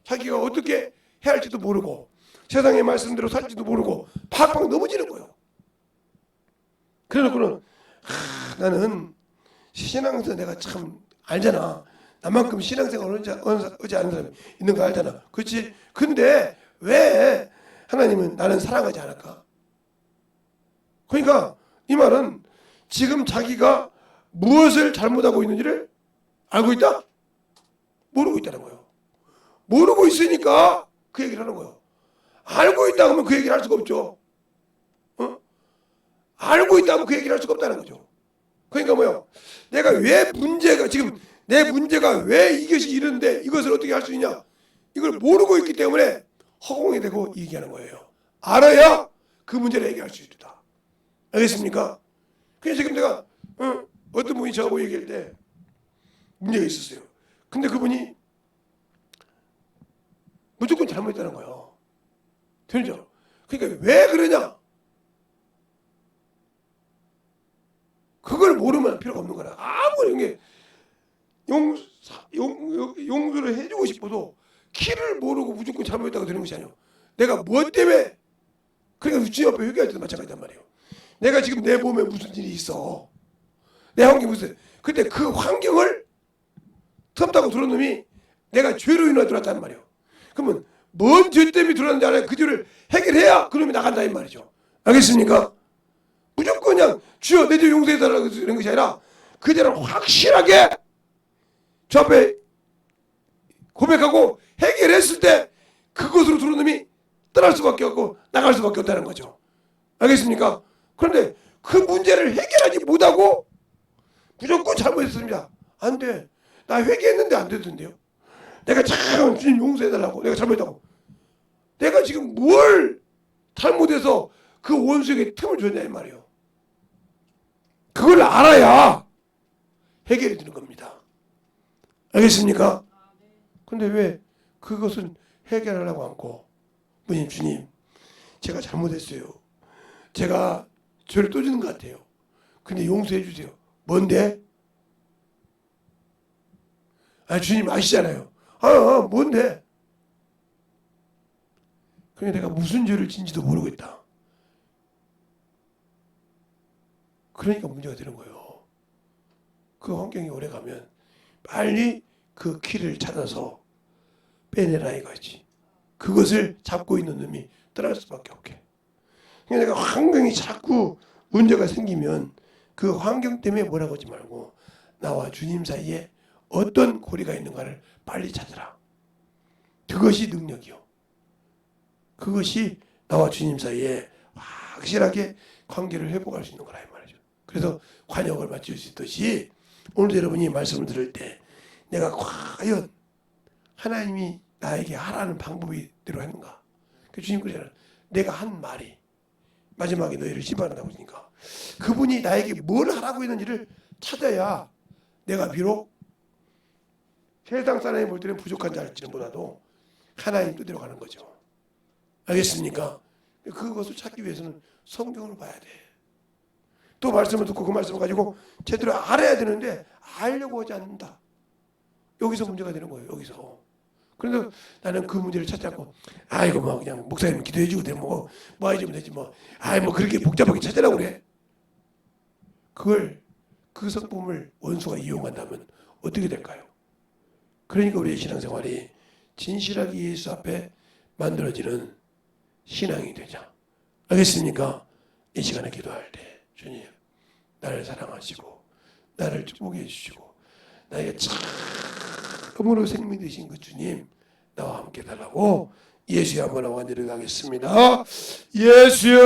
자기가 어떻게 해야 할지도 모르고 세상의 말씀대로 살지도 모르고 팍팍 넘어지는 거예요. 그래놓고는 나는 신앙에서 내가 참 알잖아. 나만큼 신앙생활을 하지 않은 사람이 있는 거 알잖아. 그렇지? 근데 왜 하나님은 나는 사랑하지 않을까? 그러니까 이 말은 지금 자기가 무엇을 잘못하고 있는지를 알고 있다? 모르고 있다는 거예요. 모르고 있으니까 그 얘기를 하는 거예요. 알고 있다 하면 그 얘기를 할 수가 없죠. 알고 있다 하면 그 얘기를 할 수가 없다는 거죠. 그러니까 뭐요? 내가 왜 문제가 지금 내 문제가 왜 이것이 이런데 이것을 어떻게 할 수 있냐? 이걸 모르고 있기 때문에 허공이 되고 얘기하는 거예요. 알아야 그 문제를 해결할 수 있다. 알겠습니까? 그래서 지금 내가 어떤 분이 저하고 얘기할 때 문제가 있었어요. 근데 그분이 무조건 잘못했다는 거예요. 되죠? 그러니까 왜 그러냐? 그걸 모르면 필요가 없는 거라. 아무리 이게 용서를 해주고 싶어도 키를 모르고 무조건 잘못했다고 되는 것이 아니에요. 내가 뭐 때문에 그러니까 주님 앞에 회개할 때도 마찬가지단 말이에요. 내가 지금 내 몸에 무슨 일이 있어. 내 환경이 무슨 근데 그 환경을 틈타고 들어온 놈이 내가 죄로 인해 들어왔단 말이에요. 그러면 뭔 죄 때문에 들어왔는지 알아야 그 죄를 해결해야 그 놈이 나간다 이 말이죠. 알겠습니까? 무조건 그냥 주여 내 죄 용서해달라고 이런 것이 아니라 그 죄를 확실하게 저 앞에 고백하고 해결했을 때 그것으로 들어온 놈이 떠날 수밖에 없고 나갈 수밖에 없다는 거죠. 알겠습니까? 그런데 그 문제를 해결하지 못하고 무조건 잘못했습니다. 안 돼. 나 회개했는데 안 되던데요. 내가 참 주님 용서해달라고 내가 잘못했다고. 내가 지금 뭘 잘못해서 그 원수에게 틈을 줬냐 이 말이에요. 그걸 알아야 해결이 되는 겁니다. 알겠습니까? 근데 왜 그것은 해결하려고 않고 주님 제가 잘못했어요. 제가 죄를 또 지는 것 같아요. 근데 용서해 주세요. 뭔데? 주님 아시잖아요. 뭔데? 그러니까 내가 무슨 죄를 진지도 모르고 있다. 그러니까 문제가 되는 거예요. 그 환경이 오래 가면 빨리 그 키를 찾아서 빼내라 이거지. 그것을 잡고 있는 놈이 떠날 수밖에 없게. 그러니까 내가 환경이 자꾸 문제가 생기면 그 환경 때문에 뭐라고 하지 말고 나와 주님 사이에 어떤 고리가 있는가를 빨리 찾으라. 그것이 능력이요. 그것이 나와 주님 사이에 확실하게 관계를 회복할 수 있는 거라 이 말이죠. 그래서 관역을 맞출 수 있듯이 오늘 여러분이 말씀을 들을 때 내가 과연 하나님이 나에게 하라는 방법대로 했는가? 주님 그러잖아요. 내가 한 말이 마지막에 너희를 심판한다고 하니까 그분이 나에게 뭘 하라고 했는지를 찾아야 내가 비록 세상 사람이 볼 때는 부족한 자 할지는 몰라도 하나님 뜻대로 가는 거죠. 알겠습니까? 그것을 찾기 위해서는 성경을 봐야 돼. 또 말씀을 듣고 그 말씀을 가지고 제대로 알아야 되는데 알려고 하지 않는다. 여기서 문제가 되는 거예요. 여기서. 그래서 나는 그 문제를 찾지 않고 이거 뭐 그냥 목사님 기도해주고 되면 뭐 해주면 되지 뭐 그렇게 복잡하게 찾으라고 그래. 그걸 그 성품을 원수가 이용한다면 어떻게 될까요? 그러니까 우리의 신앙생활이 진실하게 예수 앞에 만들어지는 신앙이 되자. 알겠습니까? 이 시간에 기도할 때 주님 나를 사랑하시고 나를 축복해 주시고 나에게 참으로 생명 되신 그 주님 나와 함께 달라고 예수의 한번 완전히 가겠습니다. 예수여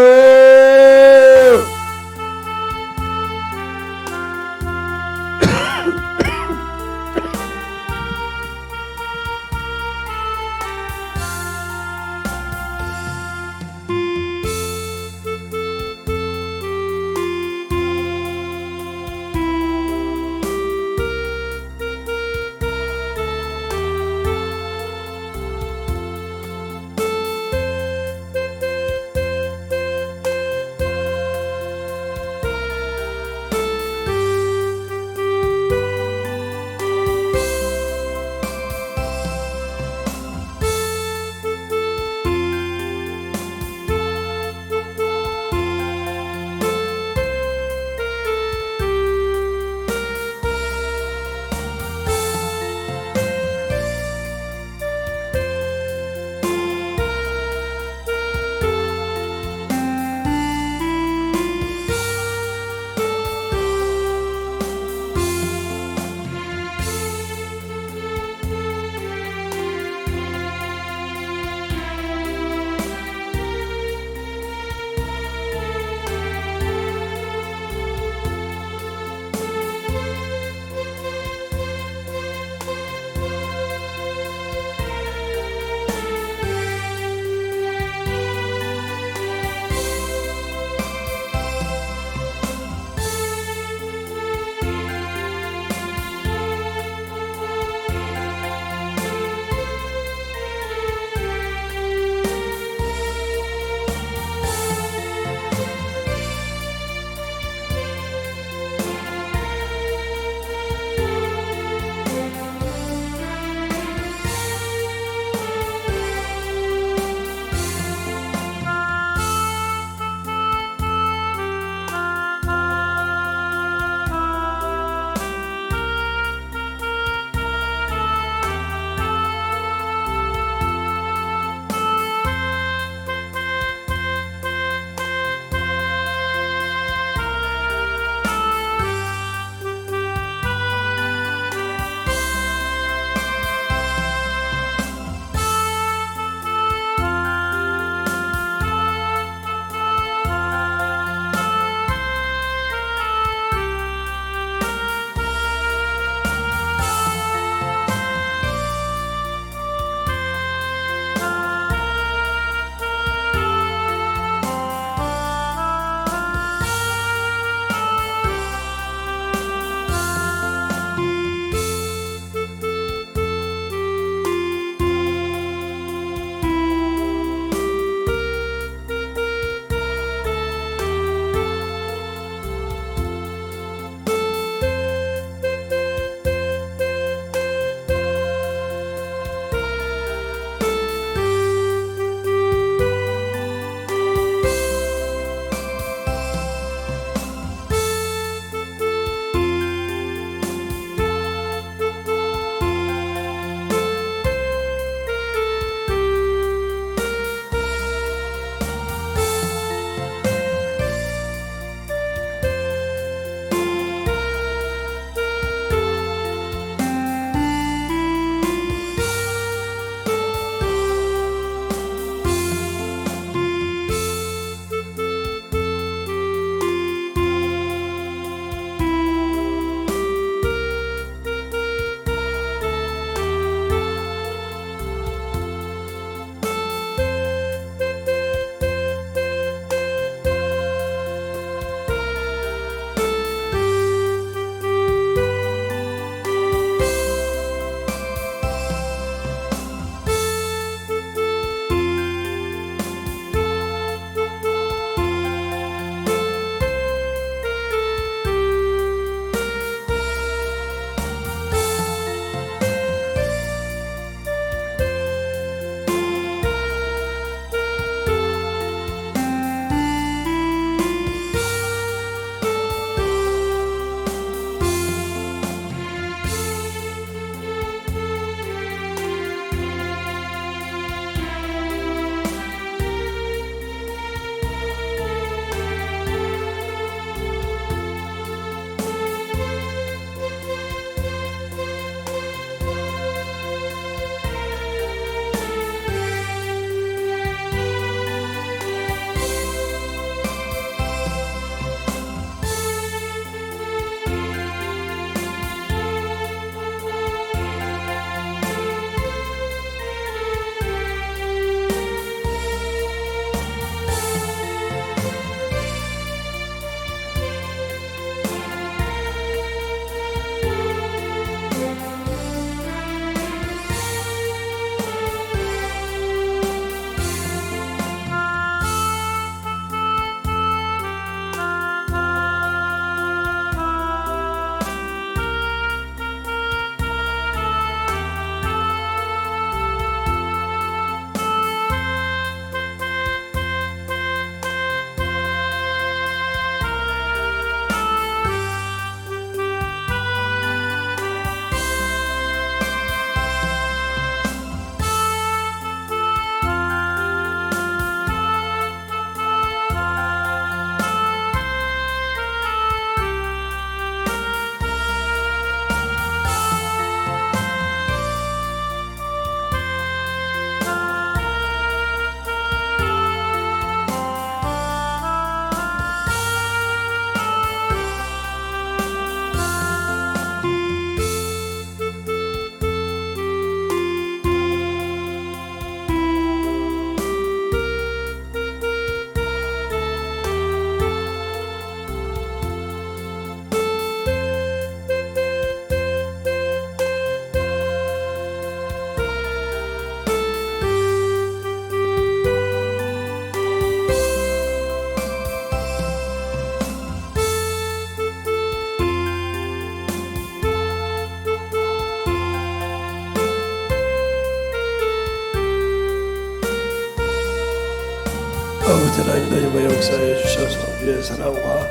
아버지 하나님 너희와 역사해 주셔서 주의 사랑과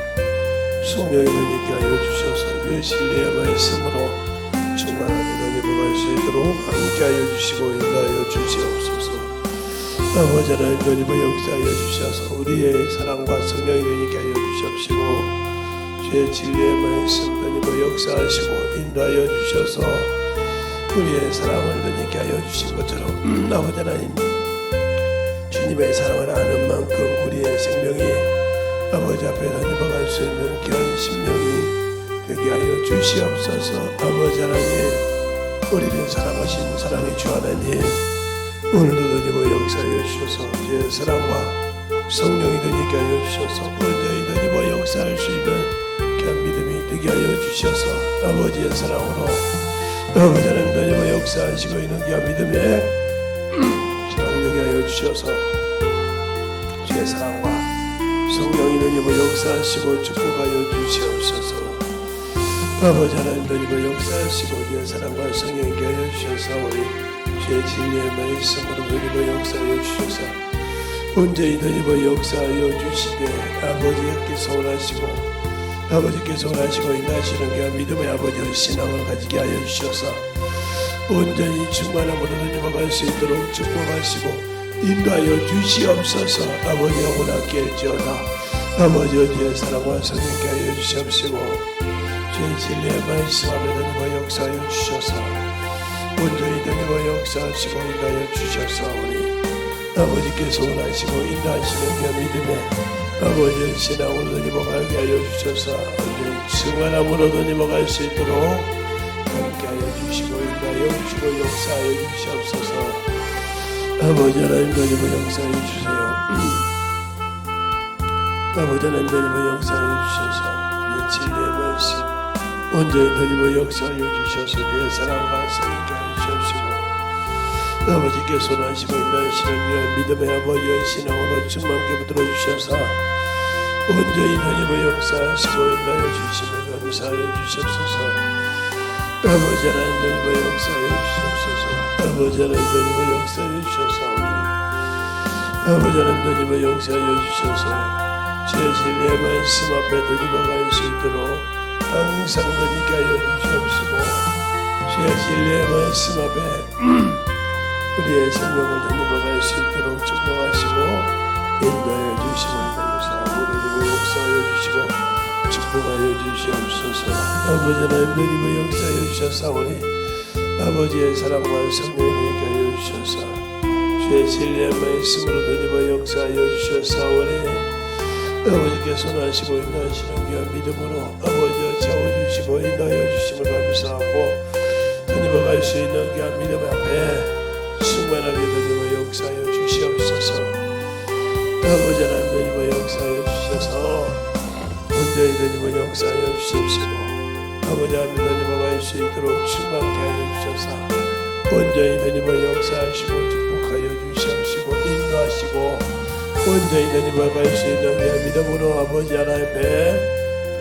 성령의 은혜께 하여 주셔서 주의 신뢰의 말씀으로 충만하게 너희와 갈 수 있도록 함께 하여 주시고 인도하여 주시옵소서. 아버지 하나님 너희와 역사하여 주셔서 우리의 사랑과 성령의 은혜께 하여 주시옵시고 주의 진리의 말씀 너희와 역사하시고 인도하여 주셔서 우리의 사랑을 너희께 하여 주신 것처럼 아버지 하나님 주님의 사랑을 아는 만큼 우리의 생명이 아버지 앞에 던져갈 수 있는 귀한 심령이 되게 하여 주시옵소서. 아버지 하나님 우리를 사랑하신 사랑의 주 하나님 오늘도 너희와 역사하여 주셔서 주의 사랑과 성령이 되게 하여 주셔서 온전히 너희와 역사할 수 있는 귀한 믿음이 되게 하여 주셔서 아버지의 사랑으로 아버지 하나님 너희와 역사하시고 있는 귀한 믿음에 되게 하여 주셔서 주의 사랑과 성령이 너희와 역사하시고 축복하여 주시옵소서. 아버지 하나님 너희와 역사하시고 주의 사랑과 성령이 하여 주셔서 우리 주의 진리의 말씀으로 너희와 역사하여 주셔서 온전히 너희와 역사하여 주시되 아버지께서 원하시고 아버지께서 원하시고 인하시는 게 믿음의 아버지의 신앙을 가지게 하여 주셔서 온전히 충만함으로 너희와 갈 수 있도록 축복하시고 인도하여 주시옵소서. 아버지가 원하게 할지어다. 아버지 어디에 사랑과 성령께 하여 주시옵시고 주의 진리의 말씀 앞에 너희와 역사하여 주셔서 온전히 너희와 역사하시고 인도하여 주셔서 우리 아버지께서 원하시고 인도하시는 그 믿음에 아버지의 신앙으로 너희와 가게 하여 주셔서 온전히 충만함으로 너희와 갈 수 있도록 함께하여 주시고 인도하여 주시고 역사하여 주시옵소서. 아버지 하나님 너희와 역사하여 주세요. 아버지 하나님 너희와 역사하여 주셔서 주의 진리의 말씀 온전히 너희와 역사하여 주셔서 주의 사랑과 성령께 하여 주옵시고 아버지께서 원하시고 인도하시는 위한 믿음의 아버지의 신앙으로 충만케 붙들어 주셔서 온전히 너희와 역사하시고 인도하여 주시며 감사하여 주시옵소서. 아버지 하나님 너희와 역사하여 주시옵소서. 아버지 하나님 너희와 역사하여 주셔서 아버지 하나님 너희와 역사하여 주셔서 주의 진리의 말씀 앞에 너희와 갈 수 있도록 항상 너희께 하여 주시옵시고 주의 진리의 말씀 앞에 우리의 생명을 너희와 갈 수 있도록 축복하시고 인도하여 주시고 감사하고 너희와 역사하여 주시고 축복하여 주시옵소서. 아버지 하나님 너희와 역사하여 주셨사오니 아버지의 사랑과 성령에게 하여 주셔서 주의 진리의 말씀으로 너희와 역사하여 주셨사오니 아버지께서 원하시고 인도하시는 귀한 믿음으로 아버지와 채워주시고 인도하여 주심을 감사하고 너희와 갈 수 있는 귀한 믿음 앞에 충만하게 너희와 역사하여 주시옵소서. 아버지 하나님 너희와 역사하여 주셔서 온전히 너희와 역사하여 주십시오. 아버지 하나님 너희와 갈 수 있도록 충만케 하여 주셔서 온전히 너희와 역사하시고 축복하여 주시옵시고 인도하시고 온전히 너희와 갈 수 있는 믿음으로 아버지 하나님의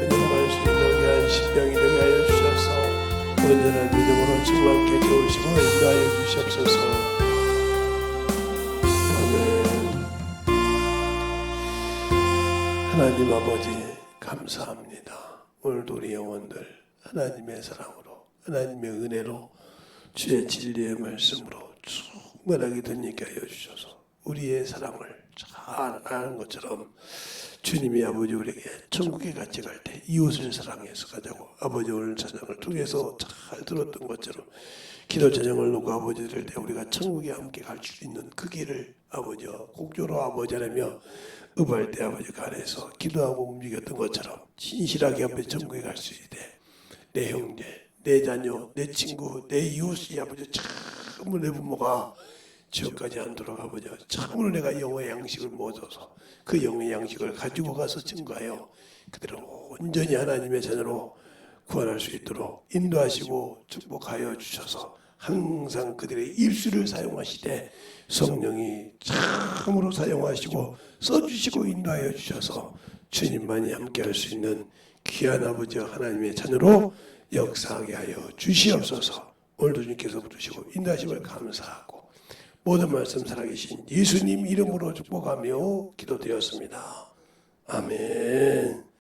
너희와 갈 수 있는 귀한 심령이 되게 하여 주셔서 온전한 믿음으로 충만케 채우시고 인도하여 주시옵소서. 아멘. 하나님 아버지 감사합니다. 오늘도 우리 영혼들 하나님의 사랑으로 하나님의 은혜로 주의 진리의 말씀으로 충만하게 듣게 하여 주셔서 우리의 사랑을 잘 아는 것처럼 주님이 아버지 우리에게 천국에 같이 갈 때 이웃을 사랑해서 가자고 아버지 오늘 찬양을 통해서 잘 들었던 것처럼 기도 찬양을 놓고 아버지 들을 때 우리가 천국에 함께 갈 수 있는 그 길을 아버지와 곡조로 아버지 하라며 의할 때 아버지가 안에서 기도하고 움직였던 것처럼 진실하게 앞에 천국에 갈 수 있게 내 형제, 내 자녀, 내 친구, 내 이웃이 아버지 참으로 내 부모가 지옥까지 않도록 아버지 참으로 내가 영의 양식을 먹어서 그 영의 양식을 가지고 가서 증거하여 그들을 온전히 하나님의 자녀로 구원할 수 있도록 인도하시고 축복하여 주셔서 항상 그들의 입술을 사용하시되 성령이 참으로 사용하시고 써주시고 인도하여 주셔서 주님만이 함께할 수 있는 귀한 아버지 하나님의 자녀로 역사하게 하여 주시옵소서. 오늘도 주님께서 부르시고 인도하심을 감사하고 모든 말씀 살아계신 예수님 이름으로 축복하며 기도드렸습니다. 아멘.